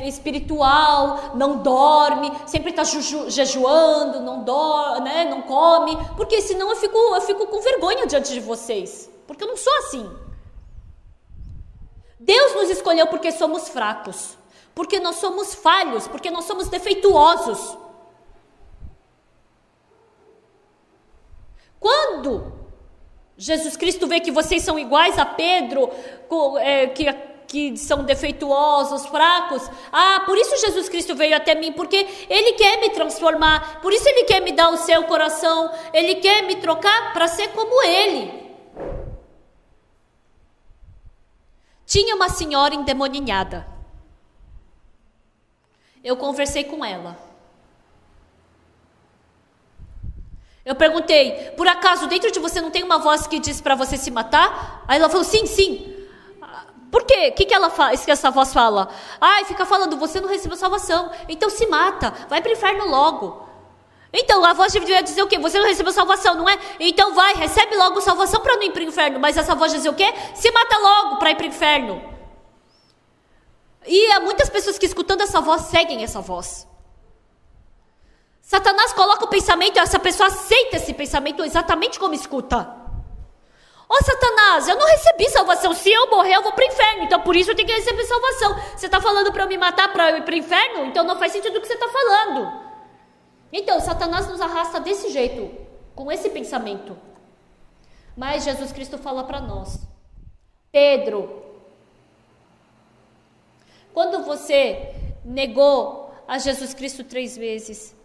espiritual, não dorme, sempre está jejuando, não dorme, né, não come, porque senão eu fico com vergonha diante de vocês, porque eu não sou assim. Deus nos escolheu porque somos fracos, porque nós somos falhos, porque nós somos defeituosos. Quando Jesus Cristo vê que vocês são iguais a Pedro, que são defeituosos, fracos. Por isso Jesus Cristo veio até mim, porque Ele quer me transformar, por isso Ele quer me dar o seu coração, Ele quer me trocar para ser como Ele. Tinha uma senhora endemoninhada. Eu conversei com ela. Eu perguntei: por acaso dentro de você não tem uma voz que diz para você se matar? Aí ela falou: sim, sim. Por quê? O que ela faz, que essa voz fala? Fica falando: você não recebeu salvação, então se mata, vai para o inferno logo. Então a voz devia dizer o quê? Você não recebeu salvação, não é? Então vai, recebe logo salvação para não ir para o inferno. Mas essa voz diz o quê? Se mata logo para ir para o inferno. E há muitas pessoas que escutando essa voz seguem essa voz. Satanás coloca o pensamento, essa pessoa aceita esse pensamento exatamente como escuta. Satanás, eu não recebi salvação. Se eu morrer, eu vou para o inferno. Então, por isso eu tenho que receber salvação. Você está falando para eu me matar, para eu ir para o inferno? Então, não faz sentido o que você está falando. Então, Satanás nos arrasta desse jeito, com esse pensamento. Mas Jesus Cristo fala para nós: Pedro, quando você negou a Jesus Cristo 3 vezes,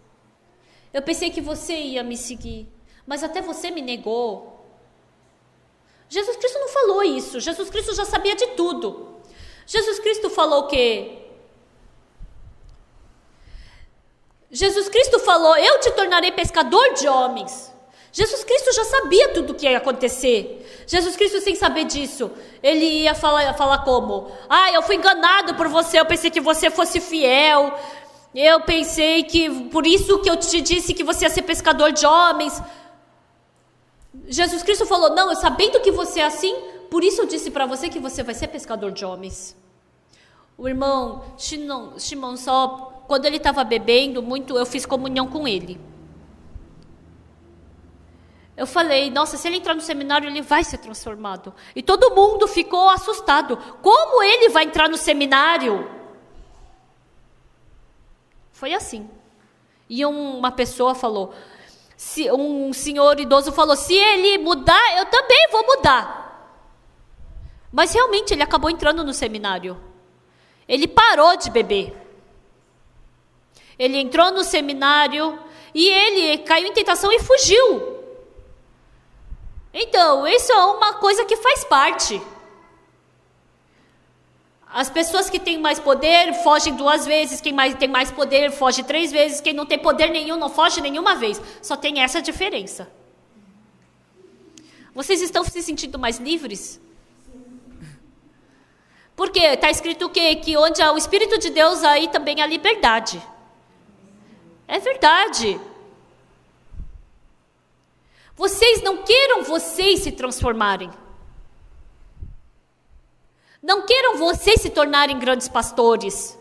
eu pensei que você ia me seguir, mas até você me negou. Jesus Cristo não falou isso. Jesus Cristo já sabia de tudo. Jesus Cristo falou o quê? Jesus Cristo falou, eu te tornarei pescador de homens. Jesus Cristo já sabia tudo o que ia acontecer. Jesus Cristo, sem saber disso, ele ia falar como? Eu fui enganado por você, eu pensei que você fosse fiel. Eu pensei que, por isso que eu te disse que você ia ser pescador de homens. Jesus Cristo falou, não, eu sabendo que você é assim, por isso eu disse para você que você vai ser pescador de homens. O irmão Shimon só, quando ele estava bebendo muito, eu fiz comunhão com ele. Eu falei, nossa, se ele entrar no seminário, ele vai ser transformado. E todo mundo ficou assustado. Como ele vai entrar no seminário? Foi assim. E uma pessoa falou, um senhor idoso falou, se ele mudar, eu também vou mudar. Mas realmente ele acabou entrando no seminário. Ele parou de beber. Ele entrou no seminário e ele caiu em tentação e fugiu. Então, isso é uma coisa que faz parte. As pessoas que têm mais poder fogem 2 vezes, quem tem mais poder foge 3 vezes, quem não tem poder nenhum não foge nenhuma vez. Só tem essa diferença. Vocês estão se sentindo mais livres? Porque está escrito o quê? Que onde há o Espírito de Deus, aí também há liberdade. É verdade. Vocês não queiram vocês se transformarem. Não queiram vocês se tornarem grandes pastores.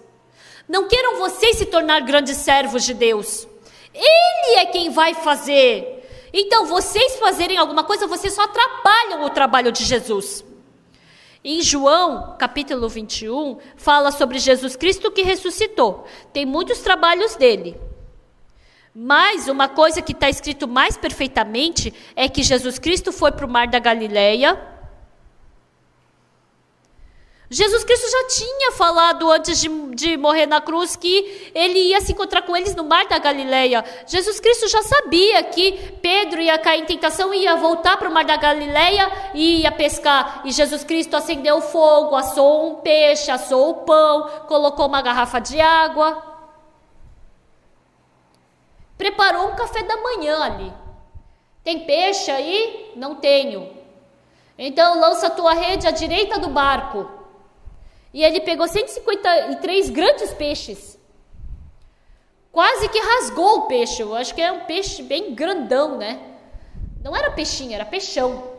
Não queiram vocês se tornar grandes servos de Deus. Ele é quem vai fazer. Então, vocês fazerem alguma coisa, vocês só atrapalham o trabalho de Jesus. Em João, capítulo 21, fala sobre Jesus Cristo que ressuscitou. Tem muitos trabalhos dele. Mas uma coisa que está escrito mais perfeitamente é que Jesus Cristo foi para o mar da Galileia. Jesus Cristo já tinha falado antes de morrer na cruz que ele ia se encontrar com eles no mar da Galileia. Jesus Cristo já sabia que Pedro ia cair em tentação e ia voltar para o mar da Galileia e ia pescar. E Jesus Cristo acendeu o fogo, assou um peixe, assou o pão, colocou uma garrafa de água. Preparou um café da manhã ali. Tem peixe aí? Não tenho. Então lança a tua rede à direita do barco. E ele pegou 153 grandes peixes. Quase que rasgou o peixe. Eu acho que é um peixe bem grandão, né? Não era peixinho, era peixão.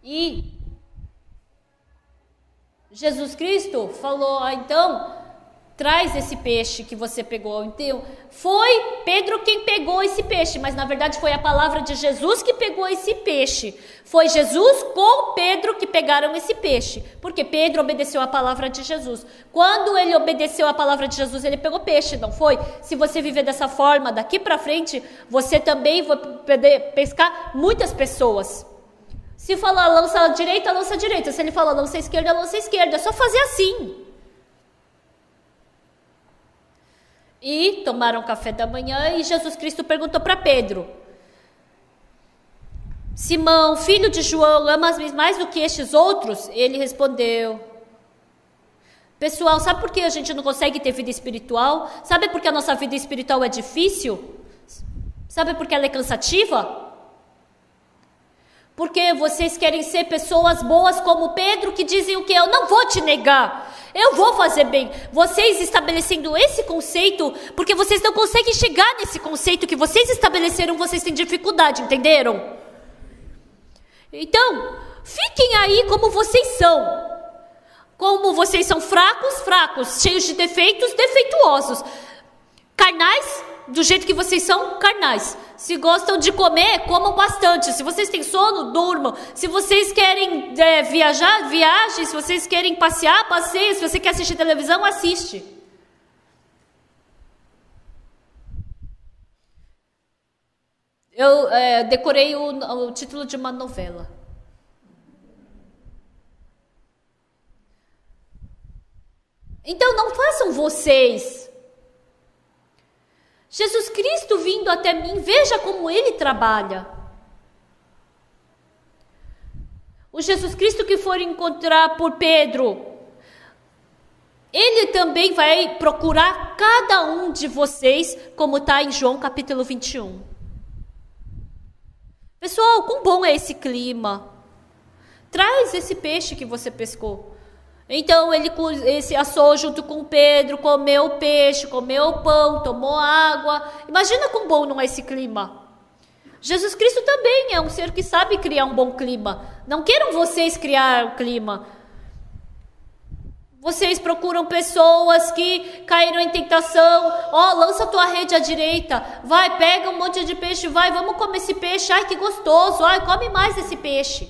E Jesus Cristo falou, então, traz esse peixe que você pegou. Então, foi Pedro quem pegou esse peixe, mas na verdade foi a palavra de Jesus que pegou esse peixe. Foi Jesus com Pedro que pegaram esse peixe, porque Pedro obedeceu a palavra de Jesus. Quando ele obedeceu a palavra de Jesus, ele pegou peixe, não foi? Se você viver dessa forma, daqui para frente, você também vai poder pescar muitas pessoas. Se falar lança à direita, lança à direita. Se ele falar lança à esquerda, lança à esquerda. É só fazer assim. E tomaram café da manhã e Jesus Cristo perguntou para Pedro: Simão, filho de João, amas-me mais do que estes outros? Ele respondeu: Pessoal, sabe por que a gente não consegue ter vida espiritual? Sabe por que a nossa vida espiritual é difícil? Sabe por que ela é cansativa? Porque vocês querem ser pessoas boas como Pedro, que dizem o que? Eu não vou te negar, eu vou fazer bem. Vocês estabelecendo esse conceito, porque vocês não conseguem chegar nesse conceito que vocês estabeleceram, vocês têm dificuldade, entenderam? Então, fiquem aí como vocês são. Como vocês são fracos, fracos, cheios de defeitos, defeituosos. Carnais, do jeito que vocês são, carnais. Se gostam de comer, comam bastante. Se vocês têm sono, durmam. Se vocês querem viajar, viajem. Se vocês querem passear, passeiem. Se você quer assistir televisão, assiste. Eu decorei o título de uma novela. Então não façam vocês. Jesus Cristo vindo até mim, veja como ele trabalha. O Jesus Cristo que for encontrar por Pedro, ele também vai procurar cada um de vocês, como está em João capítulo 21. Pessoal, quão bom é esse clima? Traz esse peixe que você pescou. Então ele se assou junto com Pedro, comeu o peixe, comeu o pão, tomou água. Imagina quão bom não é esse clima. Jesus Cristo também é um ser que sabe criar um bom clima. Não queiram vocês criar o clima. Vocês procuram pessoas que caíram em tentação. Lança a tua rede à direita. Vai, pega um monte de peixe. Vai, vamos comer esse peixe. Ai, que gostoso. Ai, come mais esse peixe.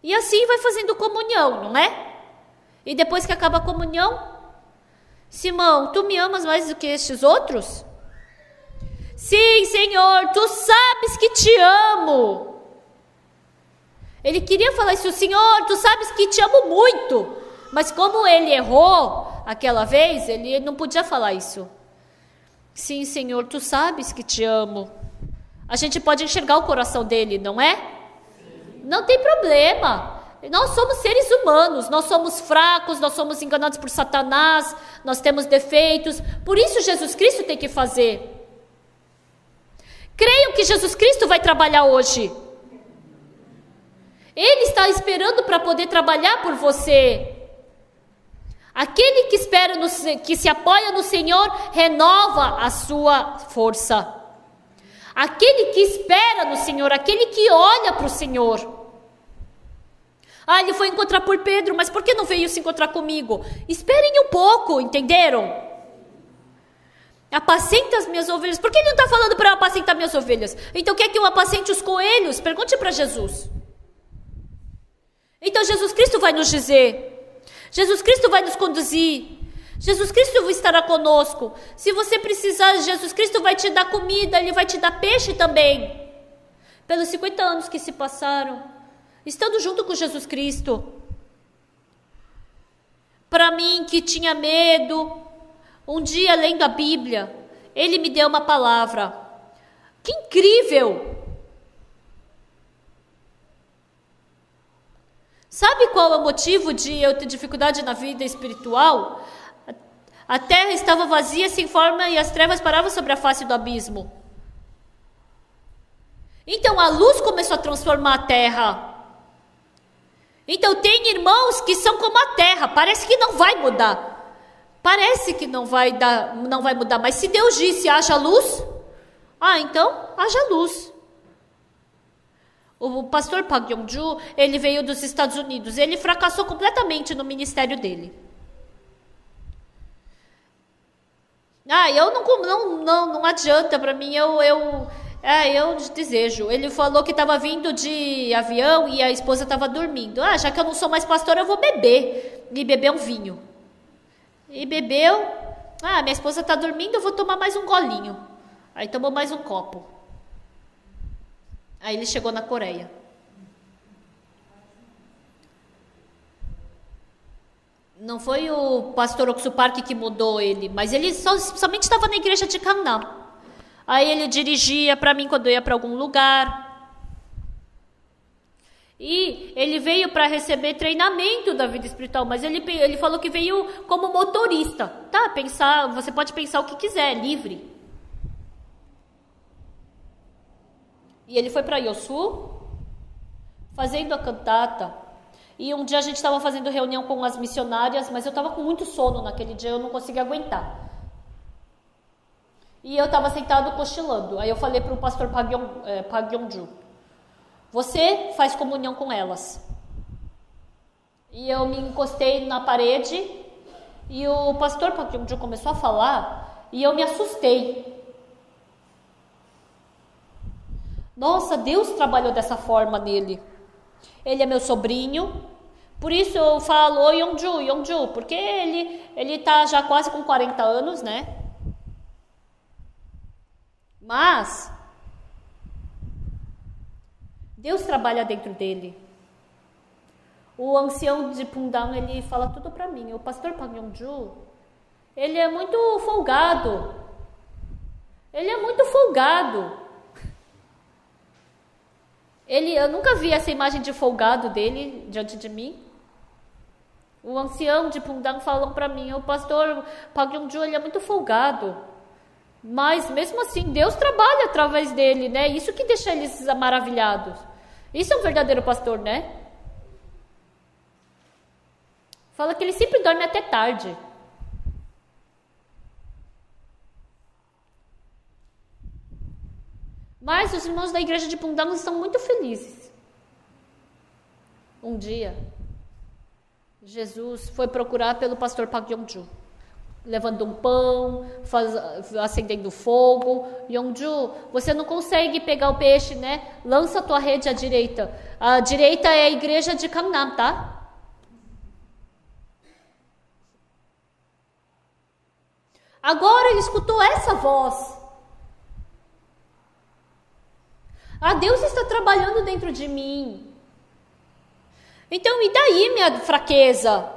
E assim vai fazendo comunhão, não é? E depois que acaba a comunhão, Simão, tu me amas mais do que estes outros? Sim, Senhor, tu sabes que te amo. Ele queria falar isso, Senhor, tu sabes que te amo muito. Mas como ele errou aquela vez, ele não podia falar isso. Sim, Senhor, tu sabes que te amo. A gente pode enxergar o coração dele, não é? Não tem problema. Nós somos seres humanos, nós somos fracos, nós somos enganados por Satanás, nós temos defeitos. Por isso Jesus Cristo tem que fazer. Creiam que Jesus Cristo vai trabalhar hoje. Ele está esperando para poder trabalhar por você. Aquele que espera, que se apoia no Senhor, renova a sua força. Aquele que espera no Senhor, aquele que olha para o Senhor. Ele foi encontrar por Pedro, mas por que não veio se encontrar comigo? Esperem um pouco, entenderam? Apacenta as minhas ovelhas. Por que ele não está falando para eu apacentar minhas ovelhas? Então quer que eu apacente os coelhos? Pergunte para Jesus. Então Jesus Cristo vai nos dizer, Jesus Cristo vai nos conduzir, Jesus Cristo estará conosco. Se você precisar, Jesus Cristo vai te dar comida, Ele vai te dar peixe também. Pelos 50 anos que se passaram, estando junto com Jesus Cristo. Para mim que tinha medo, um dia lendo a Bíblia, Ele me deu uma palavra. Que incrível! Sabe qual é o motivo de eu ter dificuldade na vida espiritual? A terra estava vazia, sem forma, e as trevas paravam sobre a face do abismo. Então a luz começou a transformar a terra. Então tem irmãos que são como a terra, parece que não vai mudar. Parece que não vai mudar, mas se Deus disse haja luz, então haja luz. O pastor Park Yong-ju, ele veio dos Estados Unidos. Ele fracassou completamente no ministério dele. Não adianta para mim. Eu desejo. Ele falou que estava vindo de avião e a esposa estava dormindo. Já que eu não sou mais pastor, eu vou beber. E beber um vinho. E bebeu. Minha esposa está dormindo, eu vou tomar mais um golinho. Aí tomou mais um copo. Aí ele chegou na Coreia. Não foi o pastor Oksu Park que mudou ele, mas ele somente estava na igreja de Gangnam. Aí ele dirigia para mim quando eu ia para algum lugar. E ele veio para receber treinamento da vida espiritual, mas ele falou que veio como motorista. Você pode pensar o que quiser, é livre. E ele foi para Yosu, fazendo a cantata. E um dia a gente estava fazendo reunião com as missionárias, mas eu estava com muito sono naquele dia, eu não conseguia aguentar. E eu estava sentado cochilando. Aí eu falei para o pastor Park Yong-ju, você faz comunhão com elas. E eu me encostei na parede, e o pastor Park Yong-ju começou a falar, e eu me assustei. Nossa, Deus trabalhou dessa forma nele. Ele é meu sobrinho, por isso eu falo Yong-ju, porque ele tá já quase com 40 anos, né? Mas Deus trabalha dentro dele. O ancião de Pundang, ele fala tudo para mim. O pastor Park Yong-ju, ele é muito folgado. Ele é muito folgado. Eu nunca vi essa imagem de folgado dele diante de mim. O ancião de Pundang falou para mim, o pastor Pak Yong-ju, ele é muito folgado. Mas mesmo assim, Deus trabalha através dele, né? Isso que deixa eles maravilhados. Isso é um verdadeiro pastor, né? Fala que ele sempre dorme até tarde. Mas os irmãos da igreja de Pundang estão muito felizes. Um dia, Jesus foi procurar pelo pastor Pak Yong-ju, levando um pão, acendendo fogo. Yong-ju, você não consegue pegar o peixe, né? Lança a tua rede à direita. A direita é a igreja de Gangnam, tá? Agora ele escutou essa voz. Deus está trabalhando dentro de mim. Então, e daí minha fraqueza?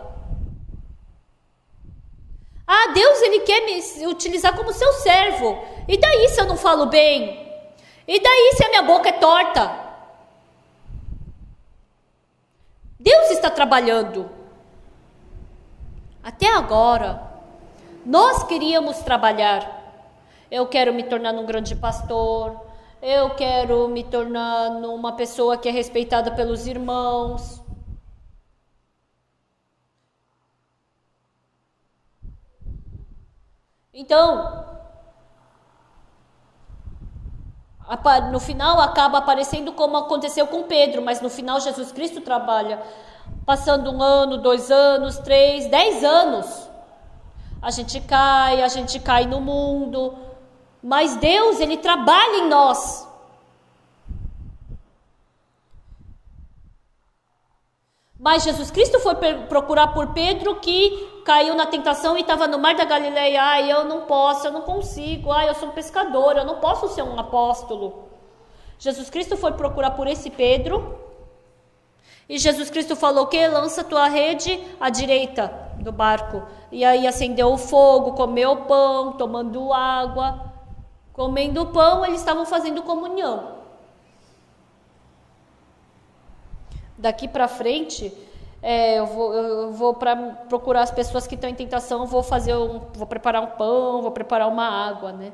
Deus, ele quer me utilizar como seu servo. E daí se eu não falo bem? E daí se a minha boca é torta? Deus está trabalhando. Até agora, nós queríamos trabalhar. Eu quero me tornar um grande pastor. Eu quero me tornar uma pessoa que é respeitada pelos irmãos. Então, no final acaba aparecendo como aconteceu com Pedro, mas no final Jesus Cristo trabalha. Passando 1 ano, 2 anos, 3, 10 anos. A gente cai no mundo. Mas Deus, ele trabalha em nós. Mas Jesus Cristo foi procurar por Pedro, que caiu na tentação e estava no mar da Galileia. Eu não posso, eu não consigo. Eu sou um pescador, eu não posso ser um apóstolo. Jesus Cristo foi procurar por esse Pedro. E Jesus Cristo falou o quê? Lança tua rede à direita do barco. E aí acendeu o fogo, comeu o pão, tomando água. Comendo o pão, eles estavam fazendo comunhão. Daqui para frente, eu vou para procurar as pessoas que estão em tentação, vou preparar um pão, vou preparar uma água, né?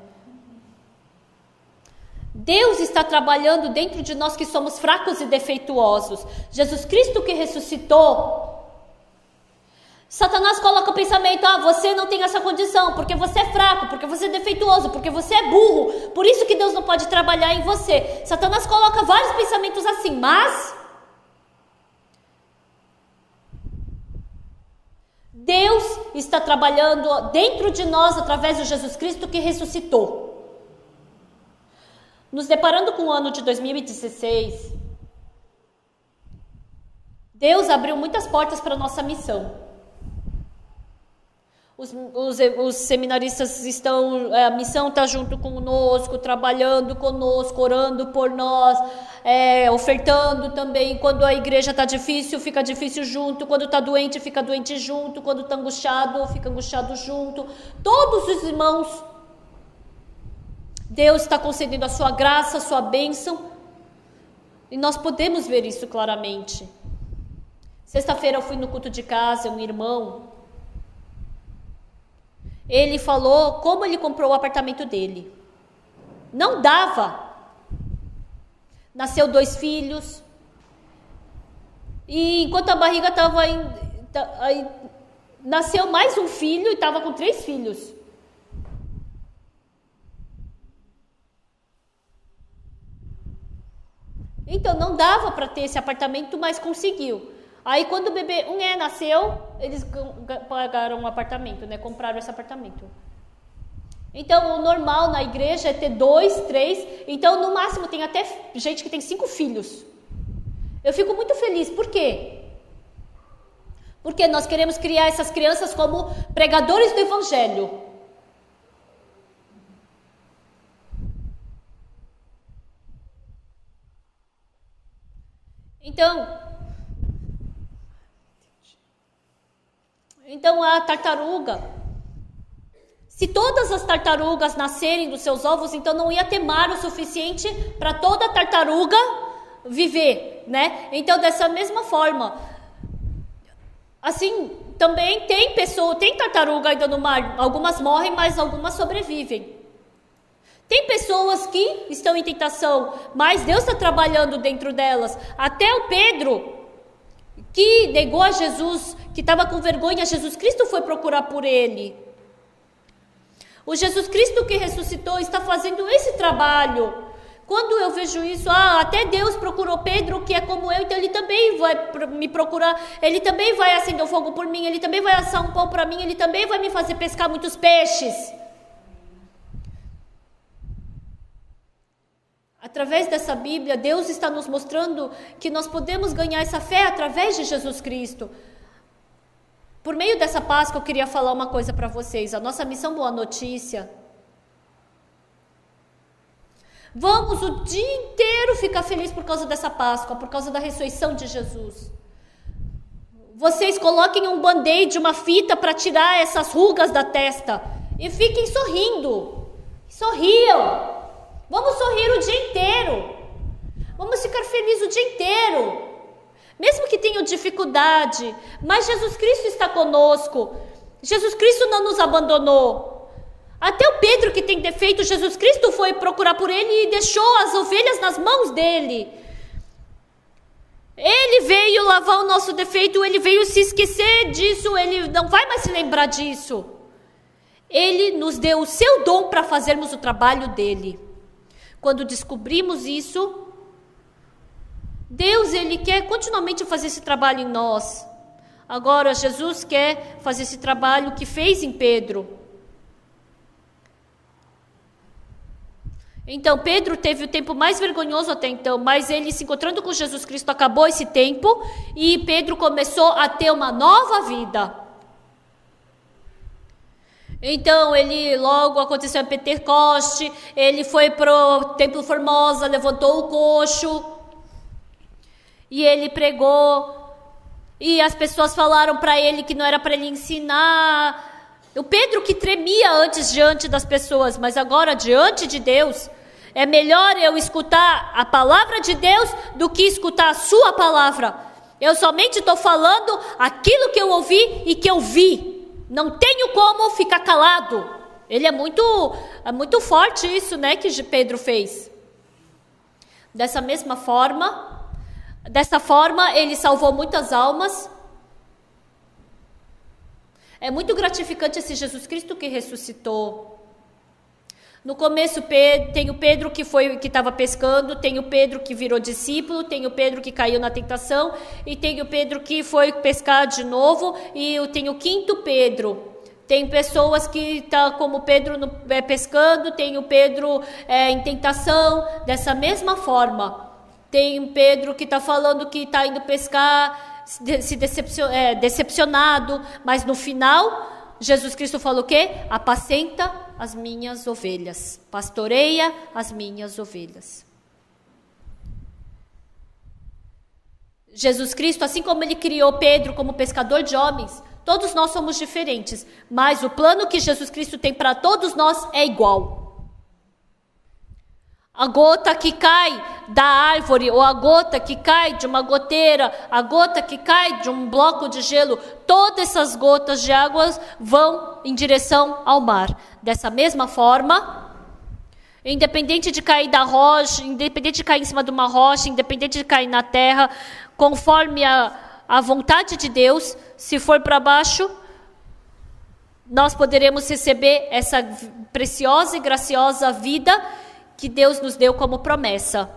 Deus está trabalhando dentro de nós que somos fracos e defeituosos. Jesus Cristo que ressuscitou. Satanás coloca o pensamento, você não tem essa condição, porque você é fraco, porque você é defeituoso, porque você é burro, por isso que Deus não pode trabalhar em você. Satanás coloca vários pensamentos assim, mas Deus está trabalhando dentro de nós através de Jesus Cristo que ressuscitou. Nos deparando com o ano de 2016, Deus abriu muitas portas para a nossa missão. Os seminaristas a missão está junto conosco, trabalhando conosco, orando por nós, ofertando também. Quando a igreja está difícil, fica difícil junto. Quando está doente, fica doente junto. Quando está angustiado, fica angustiado junto. Todos os irmãos, Deus está concedendo a sua graça, a sua bênção. E nós podemos ver isso claramente. Sexta-feira eu fui no culto de casa, um irmão. Ele falou como ele comprou o apartamento dele. Não dava. Nasceu 2 filhos. E enquanto a barriga estava nasceu mais um filho e estava com 3 filhos. Então não dava para ter esse apartamento, mas conseguiu. Aí quando o bebê nasceu, eles pagaram um apartamento, né? Compraram esse apartamento. Então o normal na igreja é ter 2, 3. Então no máximo tem até gente que tem 5 filhos. Eu fico muito feliz. Por quê? Porque nós queremos criar essas crianças como pregadores do evangelho. Então a tartaruga, Se todas as tartarugas nascerem dos seus ovos, então não ia ter mar o suficiente para toda tartaruga viver, né? Então, dessa mesma forma, assim, também tem tartaruga ainda no mar. Algumas morrem, mas algumas sobrevivem. Tem pessoas que estão em tentação, mas Deus está trabalhando dentro delas. Até o Pedro, que negou a Jesus, que estava com vergonha, Jesus Cristo foi procurar por ele. O Jesus Cristo que ressuscitou está fazendo esse trabalho. Quando eu vejo isso, até Deus procurou Pedro, que é como eu, então ele também vai me procurar, ele também vai acender o fogo por mim, ele também vai assar um pão para mim, ele também vai me fazer pescar muitos peixes. Através dessa Bíblia, Deus está nos mostrando que nós podemos ganhar essa fé através de Jesus Cristo. Por meio dessa Páscoa, eu queria falar uma coisa para vocês. A nossa missão Boa Notícia. Vamos o dia inteiro ficar felizes por causa dessa Páscoa, por causa da ressurreição de Jesus. Vocês coloquem um band-aid, uma fita para tirar essas rugas da testa e fiquem sorrindo. Sorriam. Vamos sorrir o dia inteiro. Vamos ficar felizes o dia inteiro. Mesmo que tenham dificuldade, mas Jesus Cristo está conosco. Jesus Cristo não nos abandonou. Até o Pedro, que tem defeito, Jesus Cristo foi procurar por ele e deixou as ovelhas nas mãos dele. Ele veio lavar o nosso defeito, ele veio se esquecer disso, ele não vai mais se lembrar disso. Ele nos deu o seu dom para fazermos o trabalho dele. Quando descobrimos isso, Deus, ele quer continuamente fazer esse trabalho em nós. Agora, Jesus quer fazer esse trabalho que fez em Pedro. Então, Pedro teve o tempo mais vergonhoso até então, mas ele se encontrando com Jesus Cristo, acabou esse tempo e Pedro começou a ter uma nova vida. Então, ele logo aconteceu a Pentecoste, ele foi pro Templo Formosa, levantou o coxo e ele pregou. E as pessoas falaram para ele que não era para ele ensinar. O Pedro que tremia antes diante das pessoas, mas agora diante de Deus, é melhor eu escutar a palavra de Deus do que escutar a sua palavra. Eu somente estou falando aquilo que eu ouvi e que eu vi. Não tenho como ficar calado. Ele é muito forte isso, né, que Pedro fez. Dessa forma, ele salvou muitas almas. É muito gratificante esse Jesus Cristo que ressuscitou. No começo tem o Pedro que estava pescando, tem o Pedro que virou discípulo, tem o Pedro que caiu na tentação, e tem o Pedro que foi pescar de novo, e tem o quinto Pedro. Tem pessoas que estão como Pedro pescando, tem o Pedro em tentação, dessa mesma forma. Tem um Pedro que está falando que está indo pescar, decepcionado, mas no final, Jesus Cristo falou o quê? Apacenta as minhas ovelhas, pastoreia as minhas ovelhas. Jesus Cristo, assim como ele criou Pedro como pescador de homens, todos nós somos diferentes, mas o plano que Jesus Cristo tem para todos nós é igual. A gota que cai da árvore, ou a gota que cai de uma goteira, a gota que cai de um bloco de gelo, todas essas gotas de água vão em direção ao mar. Dessa mesma forma, independente de cair da rocha, independente de cair em cima de uma rocha, independente de cair na terra, conforme a vontade de Deus, se for para baixo, nós poderemos receber essa preciosa e graciosa vida que Deus nos deu como promessa,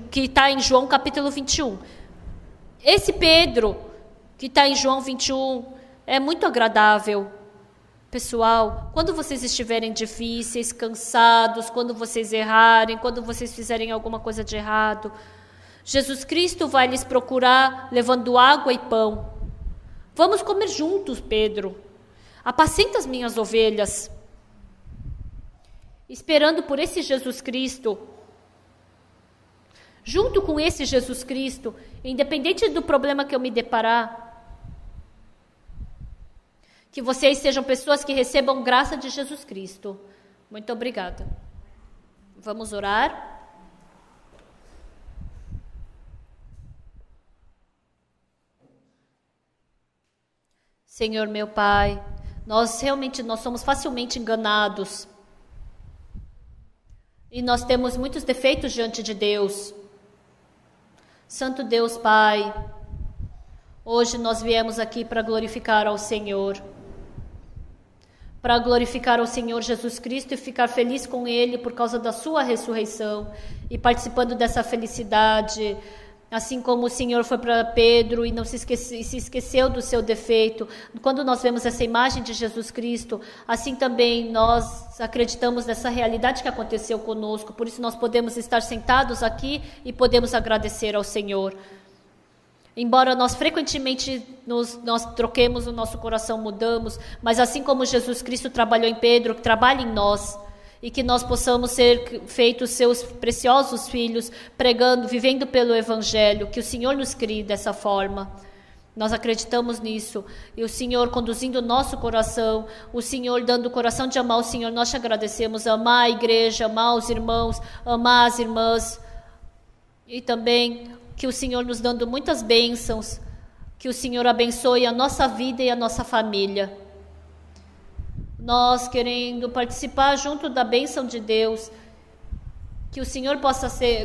que está em João capítulo 21. Esse Pedro, que está em João 21, é muito agradável. Pessoal, quando vocês estiverem difíceis, cansados, quando vocês errarem, quando vocês fizerem alguma coisa de errado, Jesus Cristo vai lhes procurar levando água e pão. Vamos comer juntos, Pedro. Apacenta as minhas ovelhas. Esperando por esse Jesus Cristo, junto com esse Jesus Cristo, independente do problema que eu me deparar, Que vocês sejam pessoas que recebam graça de Jesus Cristo. Muito obrigada. Vamos orar? Senhor meu Pai, nós somos facilmente enganados. E nós temos muitos defeitos diante de Deus. Santo Deus Pai, hoje nós viemos aqui para glorificar ao Senhor. Para glorificar ao Senhor Jesus Cristo e ficar feliz com Ele por causa da sua ressurreição. E participando dessa felicidade, assim como o Senhor foi para Pedro e não se esqueceu do seu defeito. Quando nós vemos essa imagem de Jesus Cristo, assim também nós acreditamos nessa realidade que aconteceu conosco. Por isso nós podemos estar sentados aqui e podemos agradecer ao Senhor. Embora nós frequentemente nós troquemos o nosso coração, mudamos, mas assim como Jesus Cristo trabalhou em Pedro, que trabalha em nós, e que nós possamos ser feitos seus preciosos filhos, pregando, vivendo pelo Evangelho, que o Senhor nos crie dessa forma. Nós acreditamos nisso, e o Senhor conduzindo o nosso coração, o Senhor dando o coração de amar o Senhor, nós te agradecemos, amar a igreja, amar os irmãos, amar as irmãs, e também que o Senhor nos dando muitas bênçãos, que o Senhor abençoe a nossa vida e a nossa família. Nós querendo participar junto da bênção de Deus, que o Senhor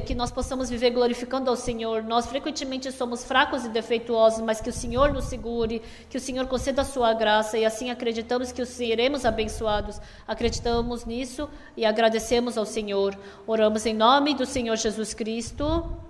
que nós possamos viver glorificando ao Senhor. Nós frequentemente somos fracos e defeituosos, mas que o Senhor nos segure, que o Senhor conceda a sua graça e assim acreditamos que seremos abençoados. Acreditamos nisso e agradecemos ao Senhor. Oramos em nome do Senhor Jesus Cristo.